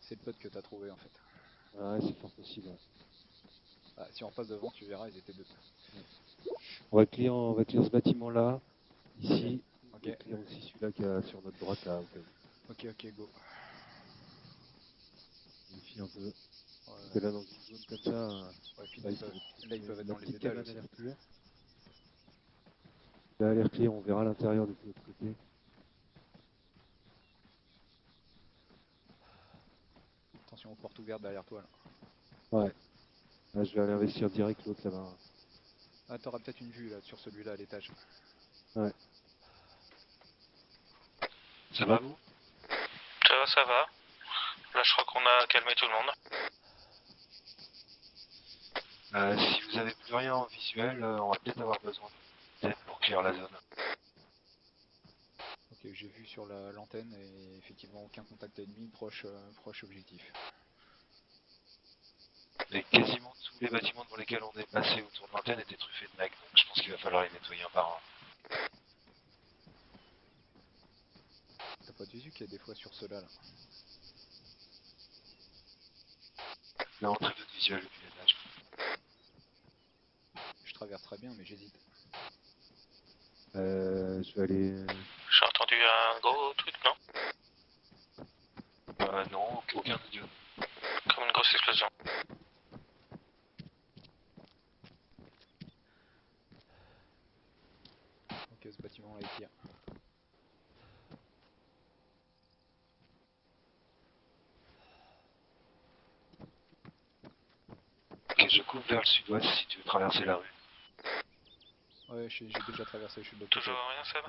C'est le pote que t'as trouvé en fait. Ouais, c'est fort possible. Ouais. Ah, si on repasse devant, tu verras, ils étaient deux. On va clear ce bâtiment-là, ici. Ok. On va clear aussi celui-là qui est sur notre droite là. Ok, go. Vérifie un peu. Parce Ouais, que là, dans une zone comme ça, ouais, puis bah, là ils peuvent être la dans les petite étages cabane aussi. à l'air clear. Là, à l'air clear, on verra l'intérieur de l'autre côté. Attention aux portes ouvertes derrière toi là. Ouais. Là, je vais aller investir direct l'autre là-bas. Ah, t'auras peut-être une vue là sur celui-là à l'étage. Ouais. Ça va vous? Ça va. Là, je crois qu'on a calmé tout le monde. Si vous avez plus rien en visuel, on va peut-être avoir besoin d'aide pour clear la zone. Ok, j'ai vu sur l'antenne et effectivement aucun contact ennemi proche objectif. Et quasiment tous les bâtiments dans lesquels on est passé autour de l'antenne étaient truffés de mecs, donc je pense qu'il va falloir les nettoyer un par un. T'as pas de visu qu'il y a des fois sur ceux-là là. Là, on très peu de visuel depuis l'étage. Je traverse très bien mais j'hésite. Je vais aller... J'ai entendu un gros truc, non? Non, aucun audio. Comme une grosse explosion. Ok, ce bâtiment là est clear. Ok, je cours vers le sud-ouest si tu veux traverser la rue. Ouais, j'ai déjà traversé, je suis de l'autre côté. Toujours rien, Seb?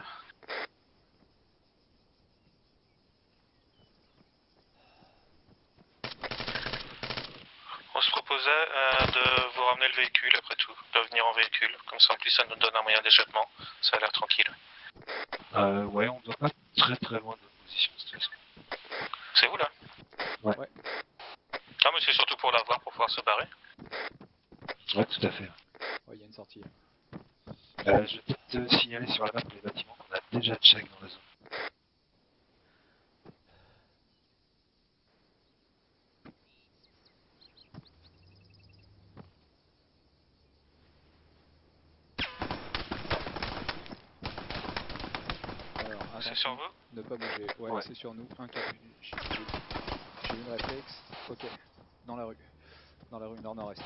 On se proposait de vous ramener le véhicule après tout, de venir en véhicule, comme ça en plus ça nous donne un moyen d'échappement, ça a l'air tranquille. Ouais, on doit pas très très loin de notre position de toute façon. C'est où là? Ouais. Ah mais c'est surtout pour l'avoir, pour pouvoir se barrer. Ouais, tout à fait. Ouais, il y a une sortie. Je vais peut-être te signaler sur la map les bâtiments qu'on a déjà check dans la zone. Alors, C'est attention, sur vous? ne pas bouger. Ouais, Ouais. c'est sur nous. Un cap. J'ai eu une réflexe. Ok, dans la rue. Dans la rue nord-nord-est.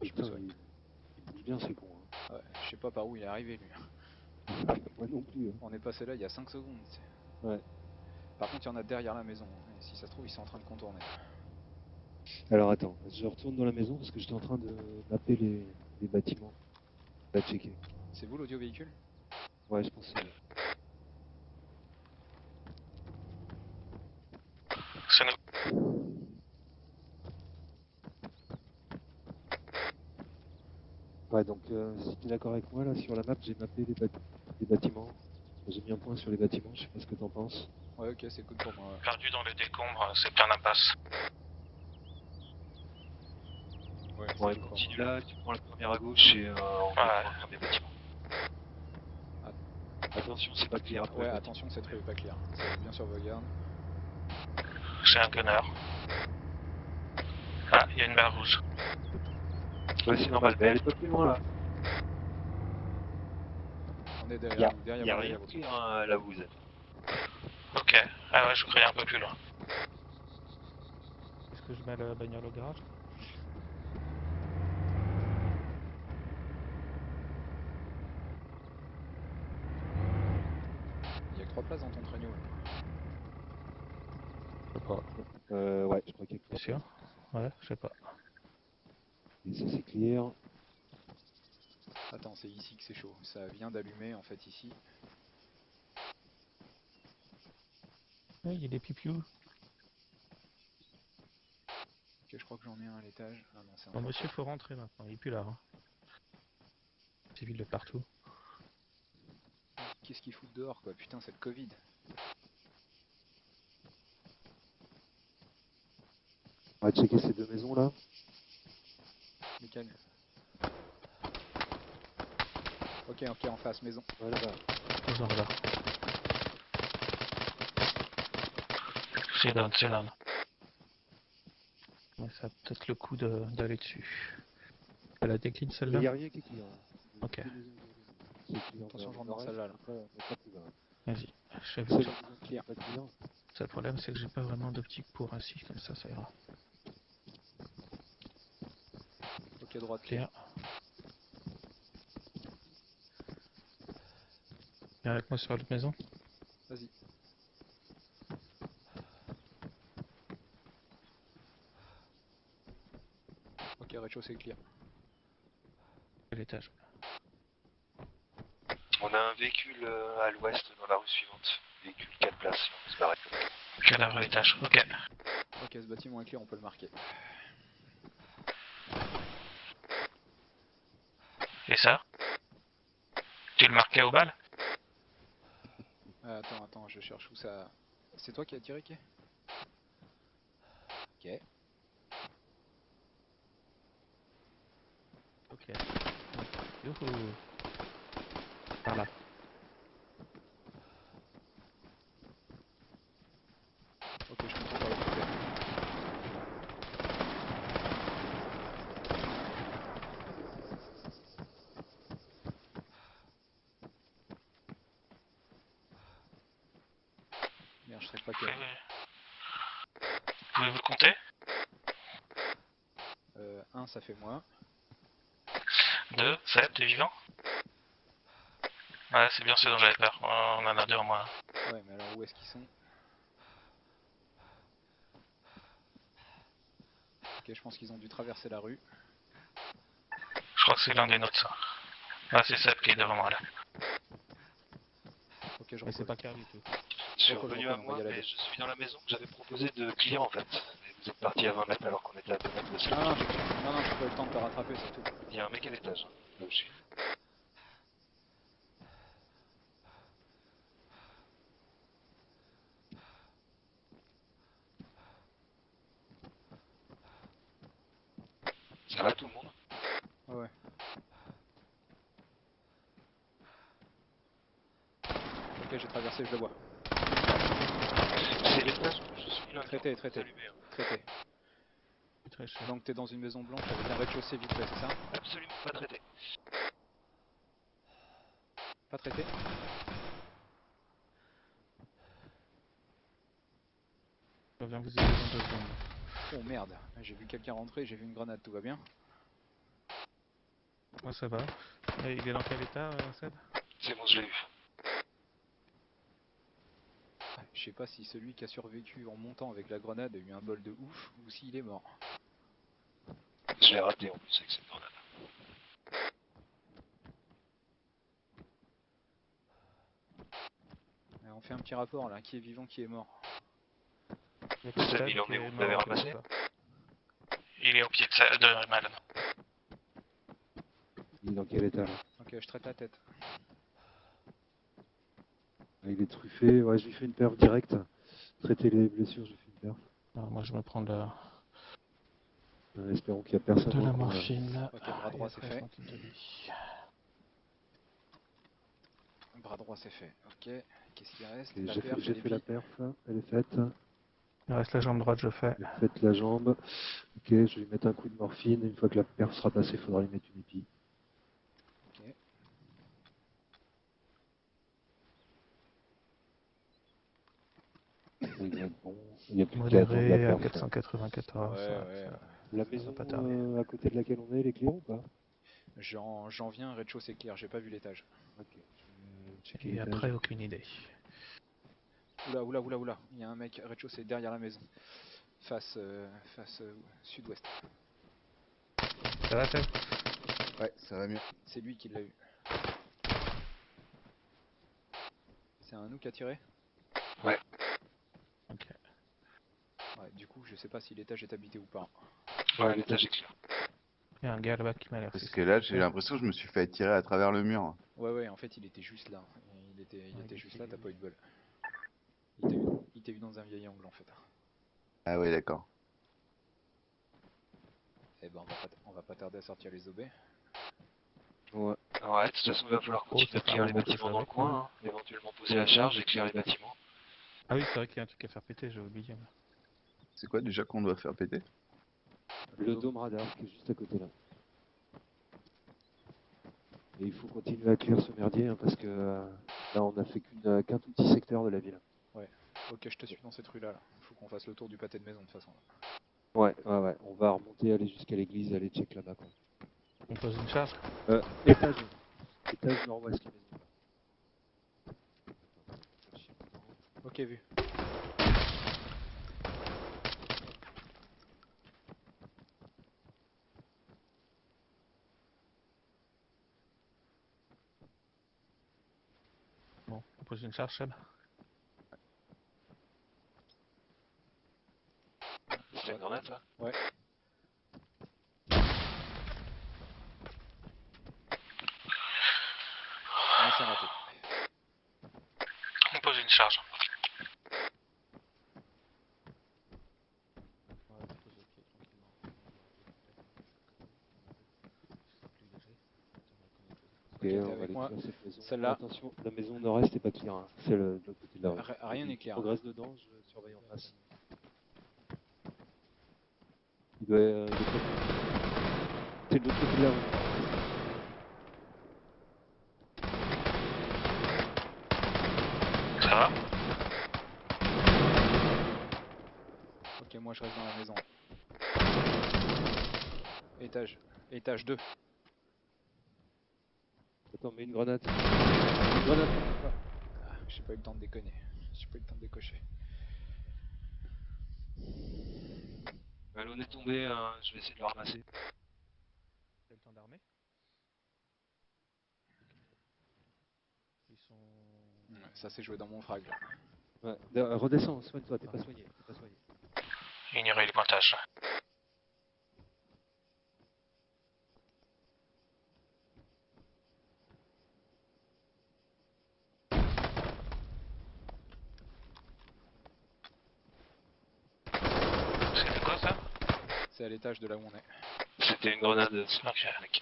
Putain, Ouais. il bouge bien, c'est con. Hein. Ouais, je sais pas par où il est arrivé lui. Moi non plus. Hein. On est passé là il y a 5 secondes. Ouais. Par contre, il y en a derrière la maison. Et si ça se trouve, ils sont en train de contourner. Alors attends, je retourne dans la maison parce que j'étais en train de mapper les bâtiments. On va checker. C'est vous l'audio véhicule? Ouais, je pensais. C'est nous. Ouais, donc si tu es d'accord avec moi, là sur la map, j'ai mappé les bâtiments. J'ai mis un point sur les bâtiments, je sais pas ce que t'en penses. Ouais, ok, c'est good pour moi. Ouais. Perdu dans les décombres, c'est plein d'impasse. Ouais, c'est Ouais, good pour continue moi. là, tu prends la première à gauche et on va prendre le premier bâtiment. Attention, c'est pas clear après. Ouais, le attention, cette rue est pas claire. C'est bien sur vos gardes. C'est un gunner. Ah, il y a une barre rouge. bâtiment. Ouais, c'est normal, mais elle est pas plus loin là. On est Y derrière a, vous, derrière y a vous, rien derrière vous. clear hein, là où vous êtes. Ok. Ah ouais, je croyais un peu plus loin. que je mets la bagnole au garage? Il y a que 3 places dans ton traîneau. Là. Je sais pas. Ouais, je crois qu'il y a T'es sûr? Ouais, je sais pas. Et ça c'est clear. Attends, c'est ici que c'est chaud. Ça vient d'allumer en fait ici. Ouais, il y a des pipiou. Ok, je crois que j'en ai un à l'étage. Ah non, c'est un Bon, toit. monsieur, faut rentrer maintenant, il est plus là. Hein. Civil de partout. Qu'est-ce qu'ils foutent dehors quoi? Putain, c'est le Covid. On va checker ces deux maisons là. Nickel. Ok, ok, en face, maison. Voilà. Ils sont là. C'est down. Ouais, ça a peut-être le coup d'aller dessus. Elle a décline Il celle-là? n'y a rien qui est clear. Hein. Ok. C'est clear. Attention, je rentre dans celle-là. Là. Pas plus bas. Vas-y, je fais C'est vu ça. la maison qui est pas clear. Le problème, c'est que j'ai pas vraiment d'optique pour ainsi, comme ça ira. Ok, droite. Clear. Viens avec moi sur l'autre maison. Vas-y. Ok, rez-de-chaussée clear. À l'étage. On a un véhicule à l'ouest dans la rue suivante. Véhicule 4 places, on peut se barrer. Cadavre à l'étage, ok. Ok, ce bâtiment est clear, on peut le marquer. Et ça? Tu le marquais au bal? Attends, je cherche où ça... C'est toi qui as tiré, Kay? Ok. Ok. Youhou. Par là. Ok, je comprends pas l'autre côté. Merde, je serais pas Kay. Pouvez-vous compter? 1, ça fait moi. 2, 7, t'es vivant? Ouais, c'est bien ce dont j'avais peur. On en a 2 en moins. Ouais, mais alors où est-ce qu'ils sont? Ok, je pense qu'ils ont dû traverser la rue. Je crois que c'est l'un des nôtres, ça. Ah, c'est Seb qui est devant moi, là. Ok, je Mais c'est repose. pas clair du tout. Je suis Repose, revenu repose, à on va y moi, aller mais deux. je suis dans la maison que j'avais proposé de clear en fait. Et vous êtes parti à 20 mètres alors qu'on était à 2 mètres de cela. Non, j'ai pas eu le temps de te rattraper surtout. Il y a un mec à l'étage, hein, là où je suis. Ça va tout le monde? Ouais. Ok, j'ai traversé, je le vois. C'est l'étage où je suis là. Traité. Allumé, hein. Traité. Très cher. Donc t'es dans une maison blanche avec un rez-de-chaussée vite fait, c'est ça? Absolument pas traité. Pas traité? Je reviens vous aider dans 2 secondes. Oh merde, j'ai vu quelqu'un rentrer, j'ai vu une grenade, tout va bien? Moi ça va. Et il est dans quel état, Seb? C'est bon, je l'ai eu. Je sais pas si celui qui a survécu en montant avec la grenade a eu un bol de ouf ou s'il est mort. Je l'ai raté en plus avec cette grenade. On fait un petit rapport là, qui est vivant, qui est mort. Il y a que Seb, Seb il en qui est est où? Vous mort l'avez en quelque ramassé? sorte. Il est au pied de Mal. Il est dans quel état là? Ok, je traite la tête. Ah, il est truffé. Ouais, je lui fais une perf directe. Traiter les blessures, je lui fais une perf. Alors, moi je me prends de Espérons qu'il n'y a personne la dans le coin, là. morphine. Ok, bras Et droit c'est après, fait. je m'occupe de lui. Bras droit c'est fait. Ok, qu'est-ce qu'il reste? Et La j'ai perf, fait elle est la vide. perf, elle est faite. Il reste la jambe droite, je fais. Faites la jambe. Ok, je vais lui mettre un coup de morphine. Une fois que la perf sera passée, il faudra lui mettre une épi. Ok. il doit être bon. Il y a plus qu'à attendre la Modéré à perf. 494. Ouais. La Ça maison va pas tarder. à côté de laquelle on est, elle est claire ou pas? J'en viens, rez-de-chaussée clair, j'ai pas vu l'étage. Ok, je vais checker Et l'étage. après, aucune idée. Oula, il y a un mec rez-de-chaussée derrière la maison. Face sud-ouest. Ça va, Seb? Ouais, ça va mieux. C'est lui qui l'a eu. C'est un nous qui a tiré? Ouais. Ok. Ouais, du coup, je sais pas si l'étage est habité ou pas. Ouais, l'étage est clair. Il y a un gars là-bas qui m'a l'air Parce que suspect. là, j'ai l'impression que je me suis fait tirer à travers le mur. Ouais, en fait, il était juste là. Il Ouais, était il juste était là, t'as vu. pas eu de bol. Il t'a eu dans un vieil angle en fait. Ah ouais, d'accord. Eh ben, on va pas tarder à sortir les OB. Ouais. Ouais, de toute façon, il va falloir Oh, continuer c'est à pas un clear les robot bâtiments dans le avec. coin, hein. Éventuellement poser la charge et clear les bâtiments. Ah oui, c'est vrai qu'il y a un truc à faire péter, j'ai oublié. C'est quoi déjà qu'on doit faire péter? Le dôme radar qui est juste à côté là. Et il faut continuer à clear ce merdier hein, parce que là on a fait qu'un tout petit secteur de la ville. Ouais. Ok, je te suis dans cette rue là. Faut qu'on fasse le tour du pâté de maison de toute façon. Ouais. On va remonter, aller jusqu'à l'église, aller check là-bas quoi. On pose une charge? Étage nord-ouest la maison. Ok, vu. Bon, on pose une charge, Seb? C'est une grenade, ça? Ouais. Mais c'est raté. On pose une charge. Ok, t'es on va avec aller moi. clear cette maison. Celle-là. Attention, la maison nord-est est pas clear, hein. C'est de l'autre côté de la rue. Rien n'est clair. Je progresse dedans, je surveille en face. Il doit c'est de l'autre côté de la rue. Ça va? Ok, moi je reste dans la maison. Étage 2. Attends, mets une grenade. Une grenade. Ah, j'ai pas eu le temps de déconner. J'ai pas eu le temps de décocher. L'on est tombé, je vais essayer de le ramasser. T'as le temps d'armer? Ils sont... Ouais, ça s'est joué dans mon frag là. Ouais, redescends, soigne-toi, t'es pas soigné. Ignorer les pointages. C'était quoi ça? C'est à l'étage de là où on est. C'était une grenade. Ok. Mec.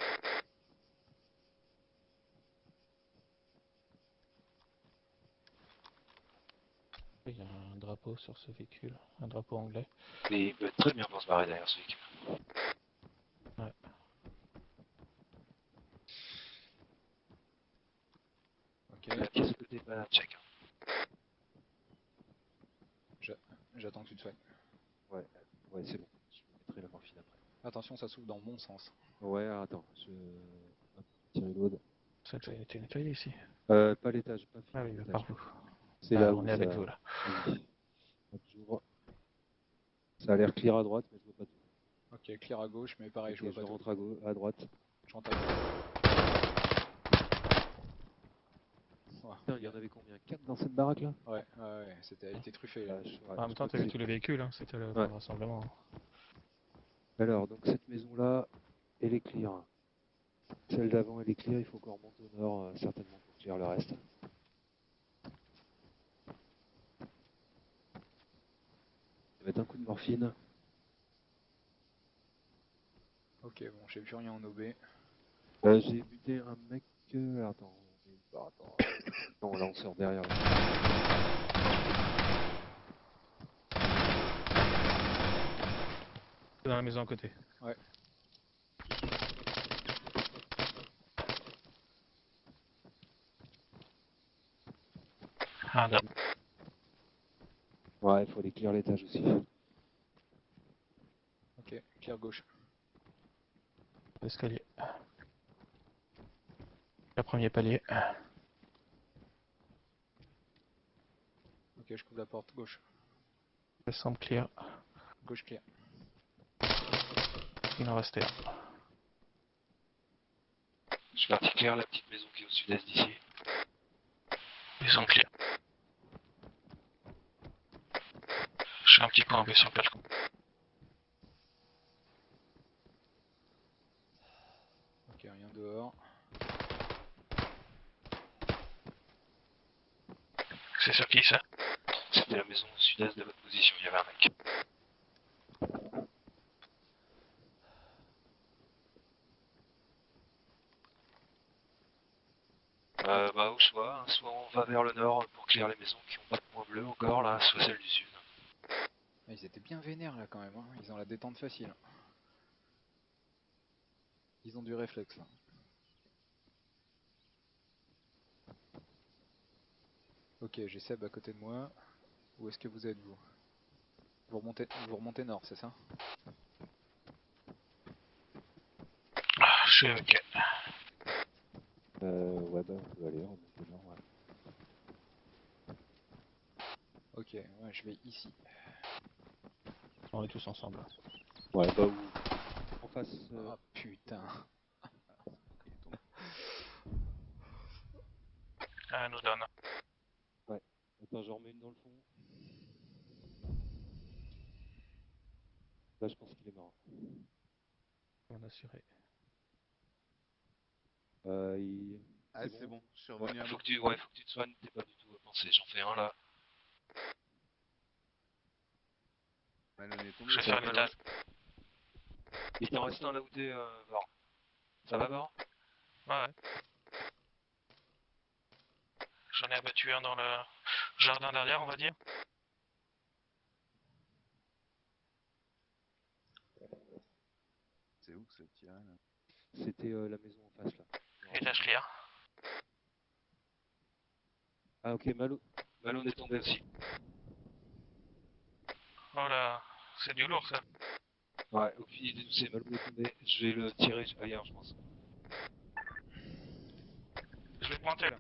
Il y a un drapeau sur ce véhicule, un drapeau anglais. Mais il peut très bien pas se barrer derrière ce véhicule. Ouais. Ok, La pièce à côté, pas check. j'attends que tu te soignes. Ouais, c'est bon. Je me mettrai la morphine après. Attention, ça s'ouvre dans mon sens. Ouais, attends, hop, petit reload. Ça a déjà été nettoyé ici. Pas l'étage, pas fini Ah oui, l'étage. par vous. C'est Ah, là on où est avec ça... vous là. Vas-y. Hop, j'ouvre. Ça a l'air clear à droite, mais je vois pas tout. Ok, clear à gauche, mais pareil, Ok, je vois pas tout. rentre à droite. Je rentre à gauche. Ouais, Putain, il y en avait combien? 4 dans cette baraque là? elle était truffée là. En même temps, t'as vu tous les véhicules, hein, c'était le Ouais. rassemblement. Alors, donc cette maison là, elle est clear. Celle d'avant, elle est clear, il faut qu'on remonte au nord, certainement, pour clear le reste. Je vais mettre un coup de morphine. Ok, bon, j'ai plus rien en OB. J'ai buté un mec... Attends, attends. Non, là on sort derrière. Dans la maison à côté. Ouais. Un, deux. Ouais, il faut aller clear l'étage aussi. Ok, clair gauche. Escalier. Le premier palier. Ok, je couvre la porte gauche. Ça semble clear. Gauche clear. Il en restait un. Je suis parti clair, la petite maison qui est au sud-est d'ici. Maison clear. Je fais un petit point B sur le balcon. Ok, rien dehors. C'est sur qui ça? C'était la maison au sud-est de votre position, il y avait un mec. Bah au choix, hein. Soit on va vers le nord pour clear les maisons qui ont pas de point bleu encore là, soit celle du sud. Ah, ils étaient bien vénères là quand même, hein. Ils ont la détente facile. Ils ont du réflexe là. Ok, j'ai Seb à côté de moi. Où est-ce que vous êtes vous? Vous remontez nord, c'est ça? Ah, je suis avec elle. Ouais, bah, on peut aller, on peut nord, ouais. Ok, ouais, je vais ici. On est tous ensemble. Ouais, bah, où en face. Ah putain. Ah, nous donne. Ouais. Attends, j'en remets une dans le fond. Là, je pense qu'il est mort. On a assuré. Il... Ah, c'est bon, je suis revenu à Faut moi. que tu te soignes, t'es pas du tout pensé, j'en fais un là. Malone est tombé. Je vais faire l'étage. Il t'en reste un là où t'es, Var. Ça va, Var? Ouais. J'en ai abattu un dans le jardin derrière, on va dire. C'est où que ça tire là? C'était la maison en face, là. Étage clear. Ah, ok, Malone est tombé aussi. Oh là, c'est du lourd ça. Ouais, aucune idée d'où c'est Malone est tombé. Je vais le tirer ailleurs, je pense. Je vais pointer là.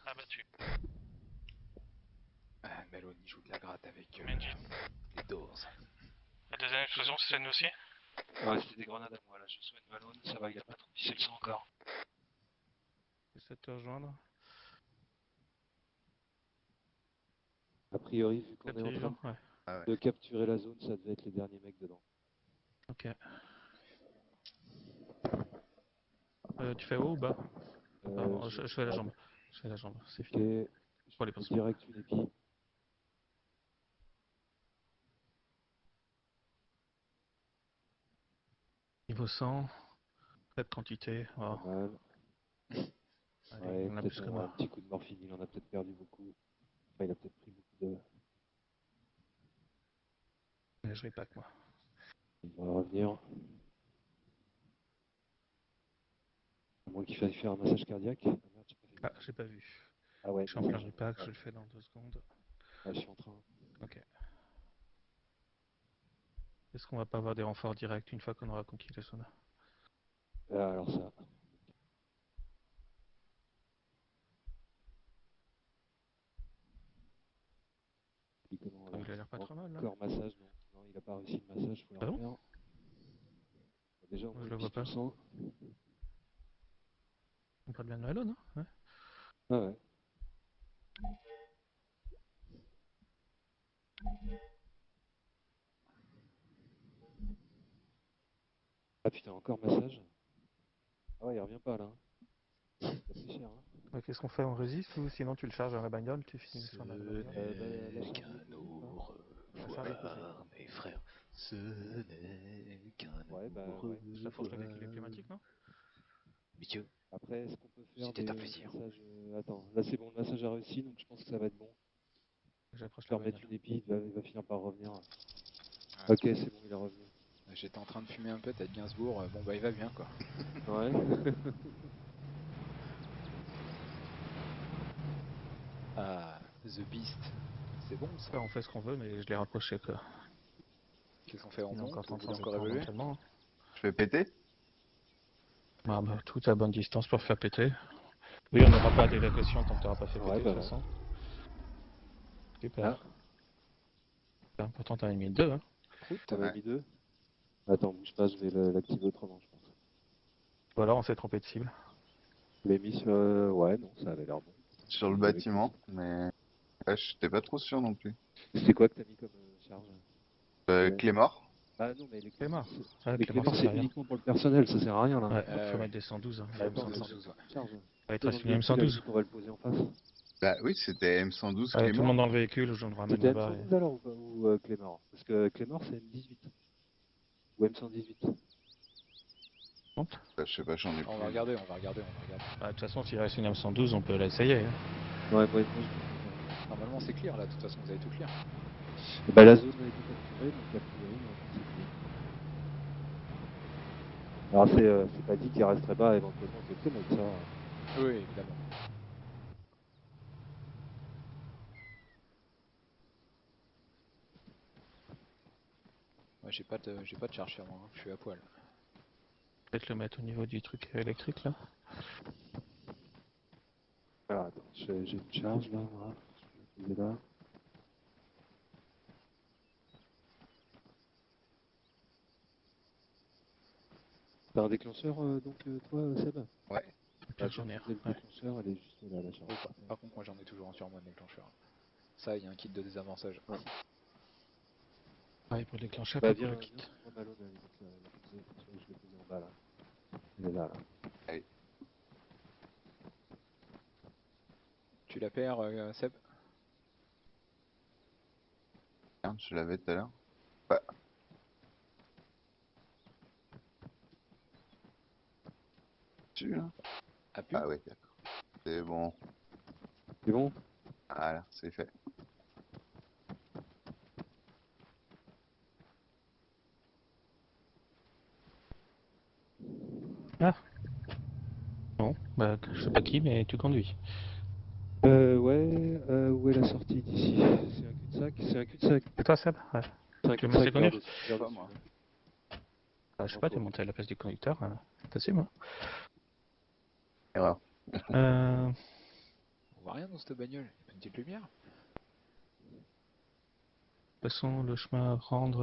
Abattu. Ah, Melon, il joue de la gratte avec Menji. les Doors. La deuxième explosion, c'est celle-nous aussi. Ouais, c'était des grenades à moi là, je soigne Malone, ça va, il a pas trop pissé le sang encore. J'essaie de te rejoindre. A priori, vu qu'on Peut-être est en train vivant, ouais. Ah ouais. de capturer la zone, ça devait être les derniers mecs dedans. Ok. Tu fais haut ou bas? Ah, je fais la jambe. Je fais la jambe, c'est Ok, fini. Pour les je fais pansements. direct une épi. Niveau 100, cette quantité. Pas Oh. mal. Allez, Ouais, il en a peut-être plus que un moi. petit coup de morphine, il en a peut-être perdu beaucoup. Enfin, il a peut-être pris beaucoup de... Mais je vais pas que moi. Il va revenir. À moins qu'il faille faire un massage cardiaque. Ah merde, j'ai pas fait Ah, gaffe. j'ai pas vu. Ah ouais, Je suis en plein désolé. repack, Ouais. je le fais dans 2 secondes. Ah, je suis en train. Ok. Est-ce qu'on va pas avoir des renforts directs une fois qu'on aura conquis la zone? Ah, alors ça. Il comment Oh, là? il a l'air pas trop mal là. Encore massage, non. Non, il a pas réussi le massage, faut le Ah bon? refaire. Bon, déjà, on Moi, voit je le le vois piston pas. sang. On parle bien de Malone, hein? Ouais. Ah ouais. Ah putain, encore massage. Ah ouais, il revient pas là. Hein. Ça fait cher, hein. Ouais, qu'est-ce qu'on fait? On résiste ou sinon tu le charges dans la bagnole, tu finis Ce sur la bagnole? n'est La charge qu'un est possible, hein. La charge est possible. au revoir, mes frères. Ce n'est qu'un Ouais, bah au ouais. Ça force le revoir. calcul climatique, non? Messieurs, Après, est-ce qu'on peut faire c'était des un plaisir. massages... Attends, là c'est bon, le massage a réussi, donc je pense que ça va être bon. J'approche Je la vais remettre bagnole. une épi, il va finir par revenir. Ouais. Ok, c'est bon, il est revenu. J'étais en train de fumer un peu avec Gainsbourg, bon bah il va bien quoi. Ouais. Ah, The Beast. C'est bon ça. Après, on fait ce qu'on veut, mais je l'ai rapproché quoi. Qu'est-ce qu'on fait en Il est encore monte? en Vous train voulez de encore prendre évoluer? entraînement. Je fais péter? Ah bah, tout à bonne distance pour faire péter. Oui, on n'aura pas d'évacuation tant que tu n'auras pas fait Ouais, péter bah de toute ouais. façon. Super. Ah, Enfin, pourtant, t'en as mis deux, hein. Prout. t'en as Ouais. mis 2. Attends, bouge pas, je vais l'activer autrement, je pense. Ou alors, on s'est trompé de cible. Je l'ai mis sur... Ouais, non, ça avait l'air bon. Sur le bâtiment, mais ouais, j'étais pas trop sûr non plus. C'est quoi que t'as mis comme charge? Ouais. Clémor? Ah non, mais les Clément. Clémor, Ah, les Clément, Clémor, ça c'est fait rien. uniquement pour le personnel, ça sert à rien là. Ouais, faut ouais. mettre des 112. Hein. Ouais, Bon, 112, ouais. Charge. ouais, il te Dans reste le une véhicule, là, M112. vu qu'on va le poser en face. Bah oui, c'était M112 Allez, tout le Clémor. monde dans le véhicule, je le ramène C'était là-bas. M112 alors ou Clémor? Parce que Clémor c'est M18. Ou M118. Monte. Bah, je sais pas, j'en ai On va plus. regarder, on va regarder, on va regarder. Bah, de toute façon, s'il reste une M112, on peut l'essayer. Hein. Ouais, moi je... Normalement c'est clear là, de toute façon vous avez tout clear. Bah la zone a été capturée, donc a priori, on c'est clear. Alors c'est pas dit qu'il resterait pas éventuellement quelqu'un, mais ça... Oui, évidemment. Ouais, j'ai pas de charge sur moi, hein. Je suis à poil. Peut-être le mettre au niveau du truc électrique là. Alors attends, j'ai une charge là, voilà. Je vais la poser là. T'as un déclencheur donc toi Seb? Ouais. Bah, J'en ai un. le Ouais. déclencheur, elle est juste là, la charge. Par contre moi j'en ai toujours un sur moi de déclencheur. Ça, il y a un kit de désamorçage. Ouais. Ouais, pour le déclencher, Bah pas pour viens, le kit. viens, moi Malone, à la limite, je l'ai posé en bas là. Elle est là, là. Tu la perds, Seb? Merde, je l'avais tout à l'heure. Ouais. Tu là? Appuie. Ah ouais, d'accord. C'est bon. C'est bon? Voilà, c'est fait. Ah. Bon, bah, je sais pas qui, mais tu conduis. Ouais, où est la sortie d'ici? C'est un cul-de-sac? C'est un cul-de-sac. C'est toi, Seb? Ouais. C'est un Tu veux me laisser cul-de-sac vers conduire? vers Pas le moi. sud. Ah, je sais pas, t'es monté à la place du conducteur. Possible, hein. Erreur. Euh... On voit rien dans cette bagnole. Il y a pas une petite lumière. De toute façon, le chemin à prendre,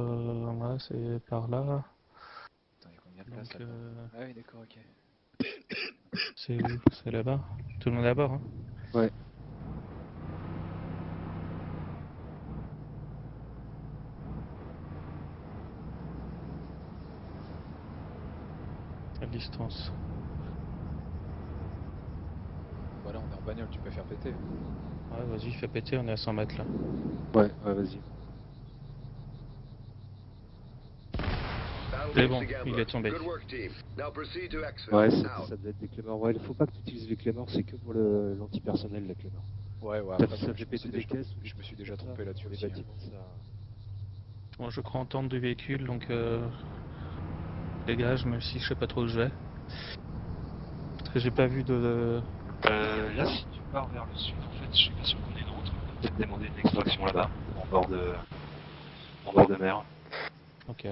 ouais, c'est par là. Attends, il y a combien de place Donc, là-dedans? Ah oui, d'accord, ok. c'est où? C'est là-bas. Tout le monde est à bord, hein. Ouais. Quelle distance? Voilà, on est en bagnole, tu peux faire péter. Ouais, vas-y, fais péter, on est à 100 mètres là. Ouais, vas-y. C'est bon, il est tombé. Ouais, ça doit être des Clémor. Ouais, il faut pas que tu utilises les Clémor, c'est que pour l'antipersonnel, la Clémor. Ouais, ouais, Ça, après, ça moi, fait péter des caisses. je me suis déjà comme ça, trompé là-dessus sur les aussi. Hein. bâtiments, ça... Bon, je crois entendre du véhicule, donc dégage, même si je sais pas trop où je vais. Parce que j'ai pas vu de... Là, si tu pars vers le sud, en fait, je suis pas sûr qu'on ait une route. On va peut-être demander une extraction là-bas, en bord de mer. Ok.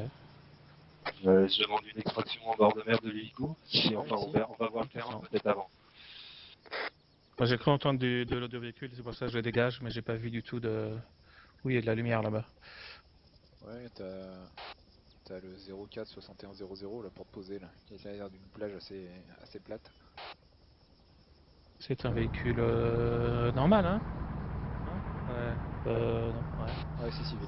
Je demande une extraction en bord de mer de l'hélico. Si, enfin, on va voir le terrain peut-être avant. Moi, j'ai cru entendre de l'audio véhicule, c'est pour ça que je dégage, mais j'ai pas vu du tout de... Oui, il y a de la lumière là-bas. Ouais, t'as le 04 6100 là pour te poser là, qui a l'air d'une plage assez plate. C'est un véhicule normal, hein? Ouais. Non, ouais. Ouais, c'est civil.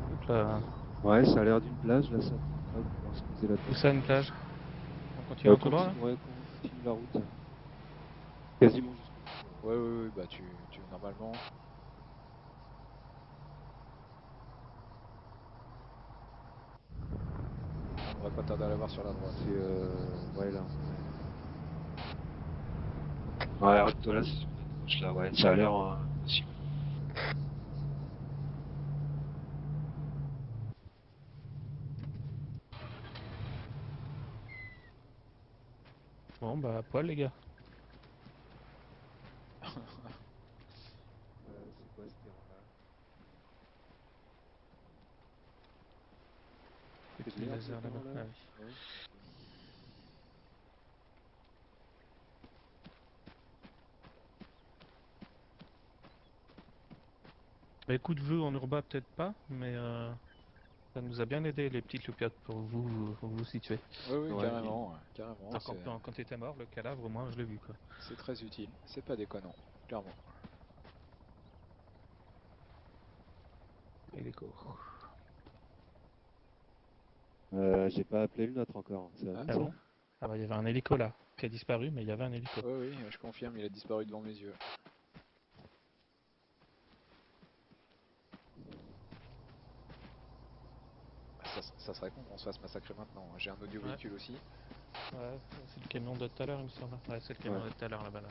Donc là, Ouais, ça a l'air d'une plage, là, ça va pouvoir se poser là-dedans. où ça, une plage? On continue tout droit, là? Ouais, on continue la route. Quasiment jusqu'au... Ouais, bah tu normalement... On devrait pas tarder à l'avoir sur la droite. C'est ouais, là. Ouais, arrête-toi là, c'est sur notre gauche là, ouais, ça a l'air possible. Bon, bah, à poil, les gars. C'est quoi ce terrain-là? Petit de l'herbe, laser le là-bas. terrain, Ah là? oui. Ouais. Bah, coup de vue en urba, peut-être pas, mais ça nous a bien aidé, les petites loupiottes, pour vous situer. Oui, oui, Ouais, carrément, ouais, carrément, Alors, quand t'étais mort, le cadavre, au moins, je l'ai vu, quoi. c'est très utile. C'est pas déconnant, clairement. Hélico. J'ai pas appelé le nôtre encore. C'est à nous, Ah ça? bon? Ah bah, il y avait un hélico là, qui a disparu, mais il y avait un hélico. Oui, oui, je confirme, il a disparu devant mes yeux. Ça serait con qu'on se fasse massacrer maintenant. J'ai un audio véhicule aussi. Ouais, c'est le camion de tout à l'heure, il me semble. Ouais, c'est le camion Ouais. de tout à l'heure là-bas. Là.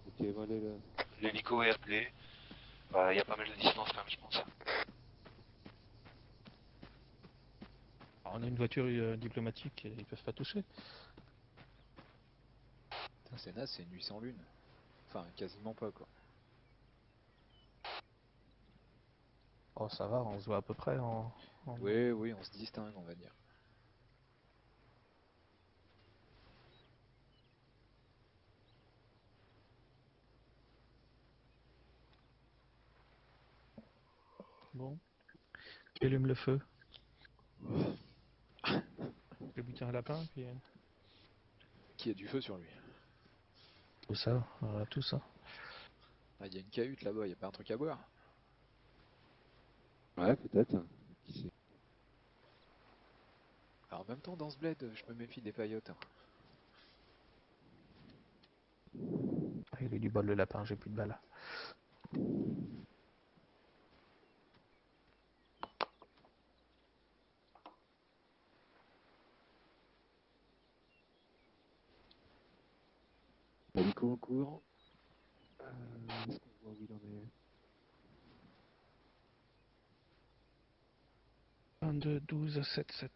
Ok, voilà le... L'hélico est appelé. Bah, il y a pas mal de distance quand même, je pense. Alors, on a une voiture diplomatique, et ils peuvent pas toucher. Putain, c'est naze, c'est une nuit sans lune. Enfin, quasiment pas, quoi. Oh, ça va, on se voit à peu près en... Oui, oui, on se distingue, on va dire. Bon. Tu allumes le feu. Je vais buter un lapin, puis... Qui a du feu sur lui? Tout ça, voilà, tout ça. Ah, il y a une cahute là-bas, il y a pas un truc à boire? Ouais, peut-être. Qui sait? Alors, en même temps, dans ce bled, je me méfie des paillotes. Hein. Ah, il a eu du bol le lapin, j'ai plus de balles. Hélico en cours. Est-ce qu'on voit où il en est? 22, 12, 7, 7.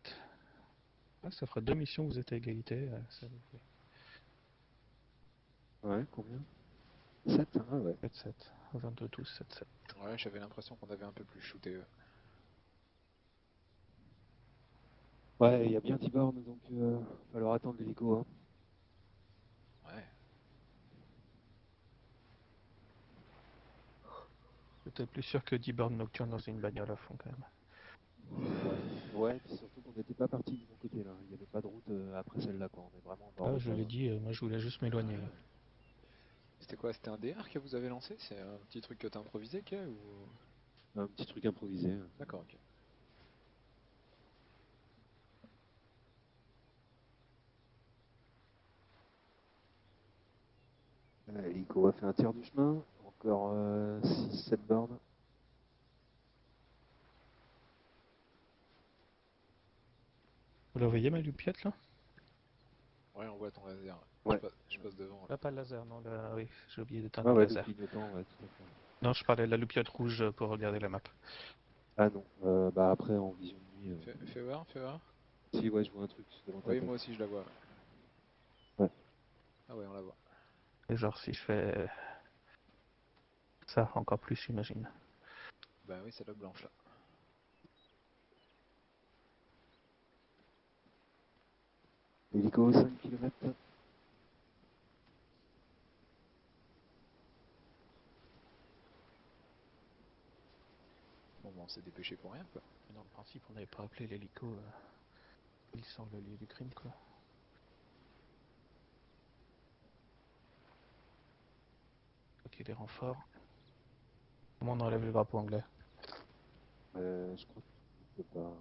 Ah, ça fera 2 missions, vous êtes à égalité. Ouais, combien? 7? Ah ouais. 7, 7. 22, 12, 7, 7. Ouais, j'avais l'impression qu'on avait un peu plus shooté eux. Ouais, il y a bien 10 bornes, donc va falloir attendre l'hélico. Hein. Ouais. J'étais plus sûr que 10 bornes nocturnes dans une bagnole à fond quand même. Ouais, et puis surtout qu'on n'était pas parti du bon côté là. Il n'y avait pas de route après celle-là, quoi. On est vraiment en bord Ah, de je l'ai phase. dit, moi je voulais juste m'éloigner. Ouais. C'était quoi? C'était un DR que vous avez lancé? C'est un petit truc que t'as improvisé, Kay, ou... Un petit truc improvisé. D'accord, ok. L'hélico a fait un tiers du chemin. Encore 6-7 bornes. Vous la voyez ma loupiette là? Ouais, on voit ton laser. Ouais. Je passe devant. Là. Là, pas le laser, non, oui, j'ai oublié d'éteindre Ah le ouais, le laser. clignotant, ouais, tout à fait. Non, je parlais de la loupiote rouge pour regarder la map. Ah non, bah après en vision de nuit. Fais voir, fais voir. Si, ouais, je vois un truc devant ta Oui, tête. moi aussi je la vois. Ouais. Ah ouais, on la voit. Et genre, si je fais ça, encore plus, j'imagine. Bah oui, c'est la blanche là. Hélico 5 km. Bon, bah, on s'est dépêché pour rien, quoi. Mais dans le principe, on n'avait pas appelé l'hélico. Il sort le lieu du crime, quoi. Ok, des renforts. Comment on enlève le drapeau anglais? Je crois que je peux pas.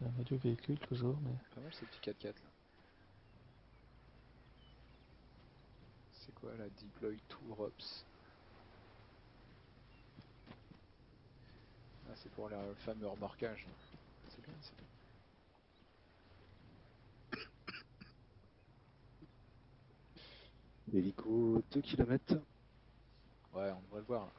Un radio véhicule, toujours, mais... Pas mal ces petits 4x4 là. C'est quoi la Deploy Tour Ops? Ah, c'est pour le fameux remorquage. C'est bien, c'est bien. Hélico 2 km. Ouais, on devrait le voir là.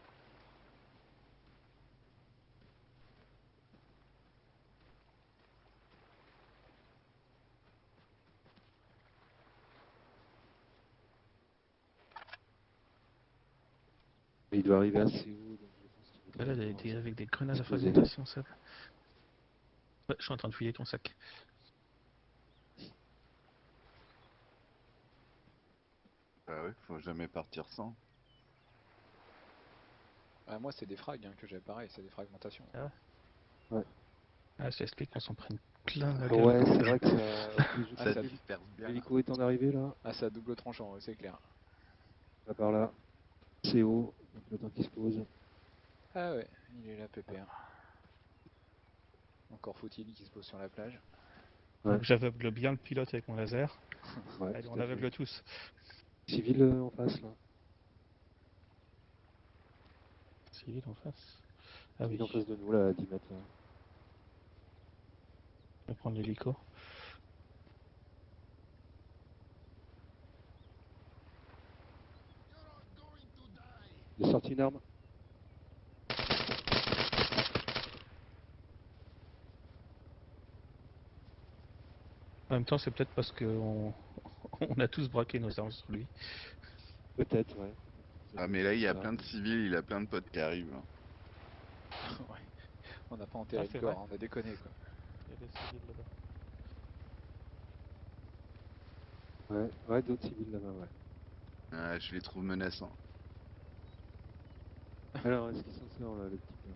Et il doit arriver assez haut, donc je pense qu'il va Voilà, directement avec des grenades à exploser. fragmentation, ça. Ouais, je suis en train de fouiller ton sac. Bah ouais, faut jamais partir sans. Ah, moi, c'est des frags hein, que j'ai, pareil, c'est des fragmentations. Ah, ça explique qu'on s'en prenne plein la Ah gueule. ouais, c'est vrai que ça... Ah, Ça ça- disperse bien. L'hélico étant d'arriver là, Ah, c'est à double tranchant, ouais, c'est clair. là par là, c'est haut, donc le temps qu'il se pose. Ah ouais, il est là, pépère. Encore faut-il qu'il se pose sur la plage. Ouais. Donc j'aveugle bien le pilote avec mon laser. Ouais, Allez, tout on à aveugle fait. tous. Civil en face là. Civil en face. Ah oui, Civil en face de nous là, à 10 mètres là. je vais prendre l'hélico. Il est sorti une arme. En même temps, c'est peut-être parce qu'on on a tous braqué nos armes sur lui. Peut-être, ouais. Ah mais là il y a Ça. plein de civils, il a plein de potes qui arrivent. Hein. Ouais. On n'a pas enterré Ah, c'est le corps, vrai. hein, on a déconné quoi. Il y a des civils là-bas. Ouais, ouais, d'autres civils là-bas, ouais. Ah, je les trouve menaçants. Alors, est-ce qu'il s'en sort là, le petit gars?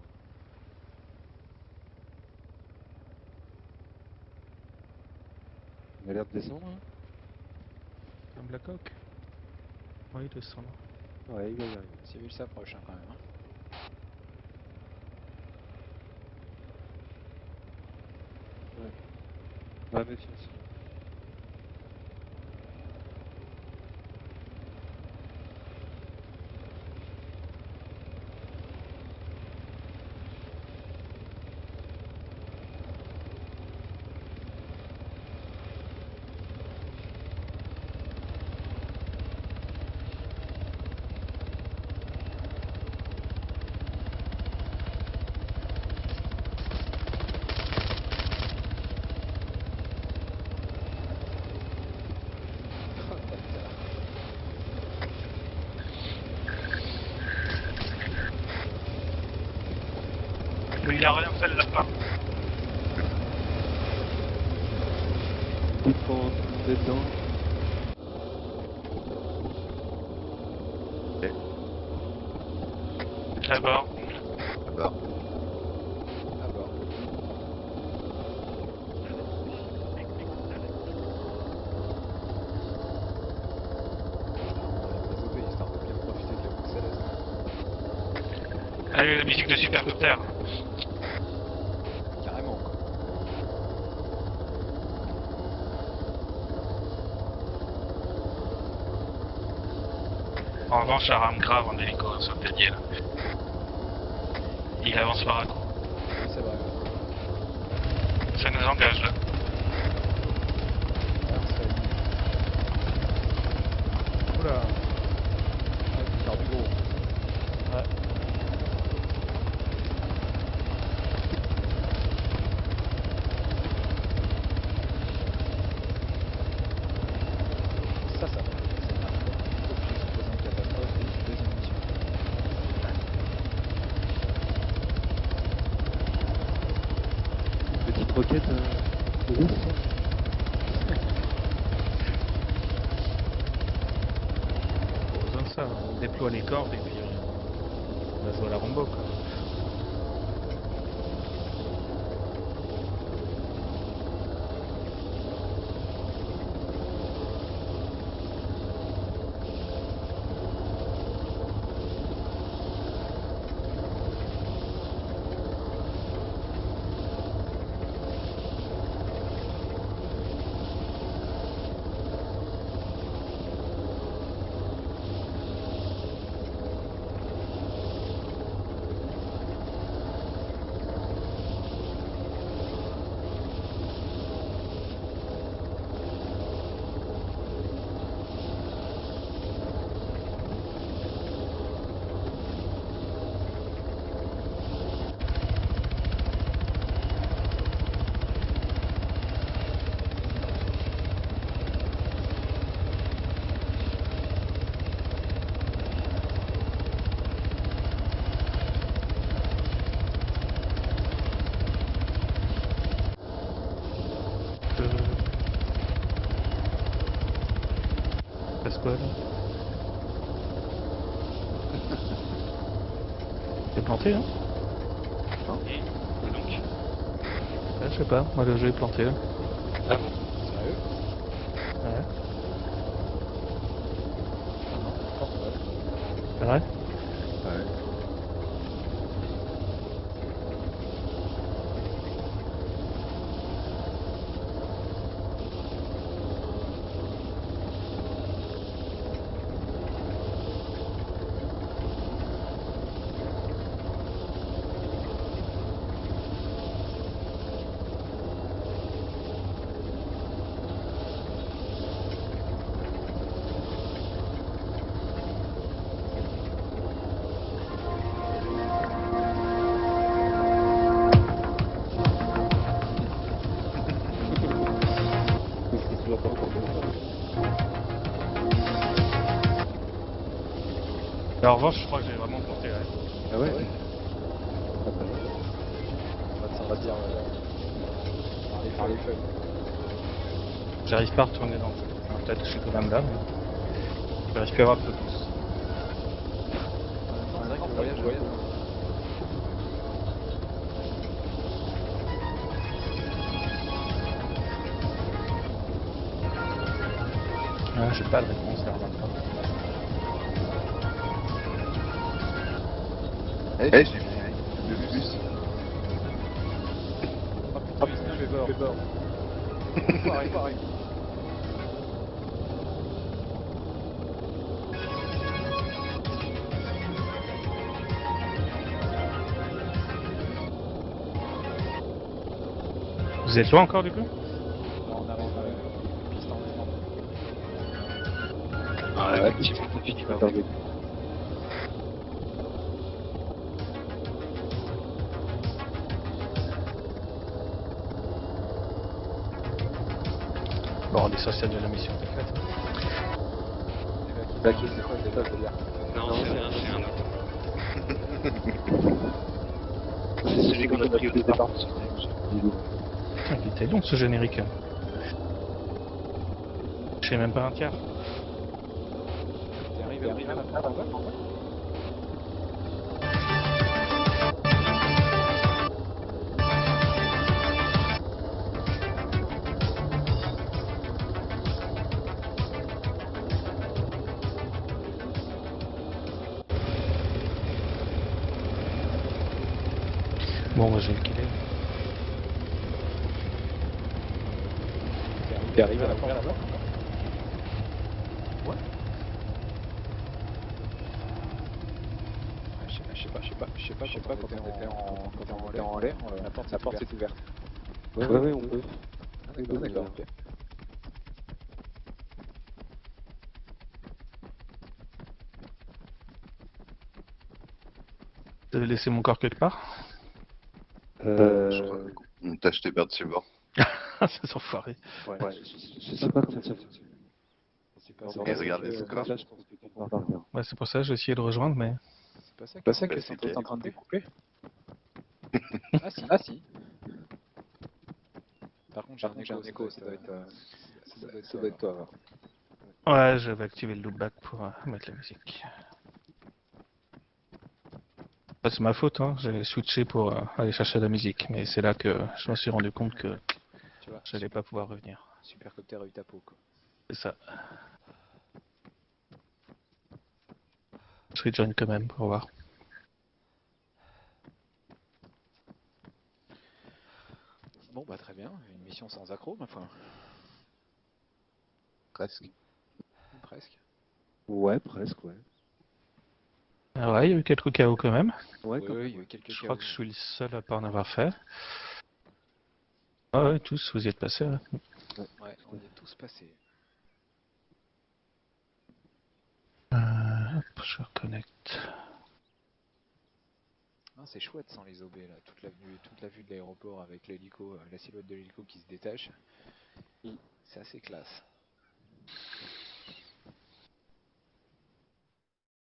Il a l'air de descendre, hein? Un Black Hawk. Oui, 200 là. Ouais, il va y arriver. Civil s'approche hein, quand même. Hein. Ouais, méfiance. Oh, bâtard. Mais il a rien fait là-bas. Dites quand vous êtes dedans. D'abord. Ah bah. À bord. Désolé, histoire de bien profiter de la boucle céleste. Allez, la musique de Supercopter. Carrément quoi. En revanche, ça rame grave en hélico hein, sur le dédié là. Il avance par à coup. Oui, c'est vrai. Ça nous engage là. Ouais, on se fait aligner. Oula. Ouais, il faut faire du gros. Ouais. Ça va. C'est parfait. Objectif présent catastrophe et deuxième mission. Petite roquette, ouf, ça. Pas besoin de ça. On déploie les cordes et puis on va jouer à la Rambo quoi. quoi là? T'es planté hein? Et donc Ouais, je sais pas, moi le jeu est planté là. Ah bon? Sérieux? Ouais. Non, n'importe quoi. C'est vrai? Ouais. C'est toujours pas encore. En revanche, je crois que j'ai vraiment planté là. Ah ouais? On va te sortir par les feuilles. J'arrive pas à retourner dans le jeu. Enfin, peut-être que je suis quand même là, mais j'arrive plus à avoir de focus. En même temps, c'est vrai que le voyage. Ah, j'ai pas de réponse là maintenant. Eh, j'ai vu le bus. Oh putain, il fait peur. Pareil. Vous êtes loin encore du coup? Là, on arrive piste en avant. Ah, effectivement, t'as fini par Attendez. Bon, l'essentiel de la mission est faite. Évacuer, c'est quoi déjà, je veux dire? Non, c'est rien, c'est un autre. C'est celui qu'on a pris au départ. Putain, il était long ce générique. Hein. Je sais même pas un tiers. T'es arrivé là, en bas? Bon, bah, j'ai le killer. T'es arrivé à la porte là-bas? Ouais. Je sais pas quand on était en l'air, la porte est ouverte. Ouais, on peut. Ah, d'accord, ok. Vous avez laissé mon corps quelque part? Je crois qu'on t'a acheté par-dessus bord. Ça s'enfoiré. Ouais, je sais pas comment ça fonctionne. Et regardez ce corps. Là, je pense que tu peux pas faire. Ouais, c'est pour ça que j'ai essayé de rejoindre, mais. C'est pas ça que c'est est en train de découper. Ah si. Par contre, j'ai un écho, ça doit être toi. Ouais, j'avais activé le loopback pour mettre la musique. Ouais, c'est ma faute, hein. J'ai switché pour aller chercher la musique, mais c'est là que je me suis rendu compte que Tu vois, j'allais pas pouvoir revenir. Supercopter a eu ta peau, quoi. C'est ça. Je rejoin quand même pour voir. Bon, bah très bien, une mission sans accro, ma foi. Presque. Presque. Ouais, presque, ouais. Ah ouais, il y a eu quelques KO quand même. Ouais, Oui, il y a eu quelques Je crois KO. que je suis le seul à pas en avoir fait. Ah ouais, tous, vous y êtes passés. Ouais. Ouais, on y est tous passés. Hop, je reconnecte. Ah, c'est chouette sans les OB là, toute la vue de l'aéroport avec l'hélico, la silhouette de l'hélico qui se détache. C'est assez classe.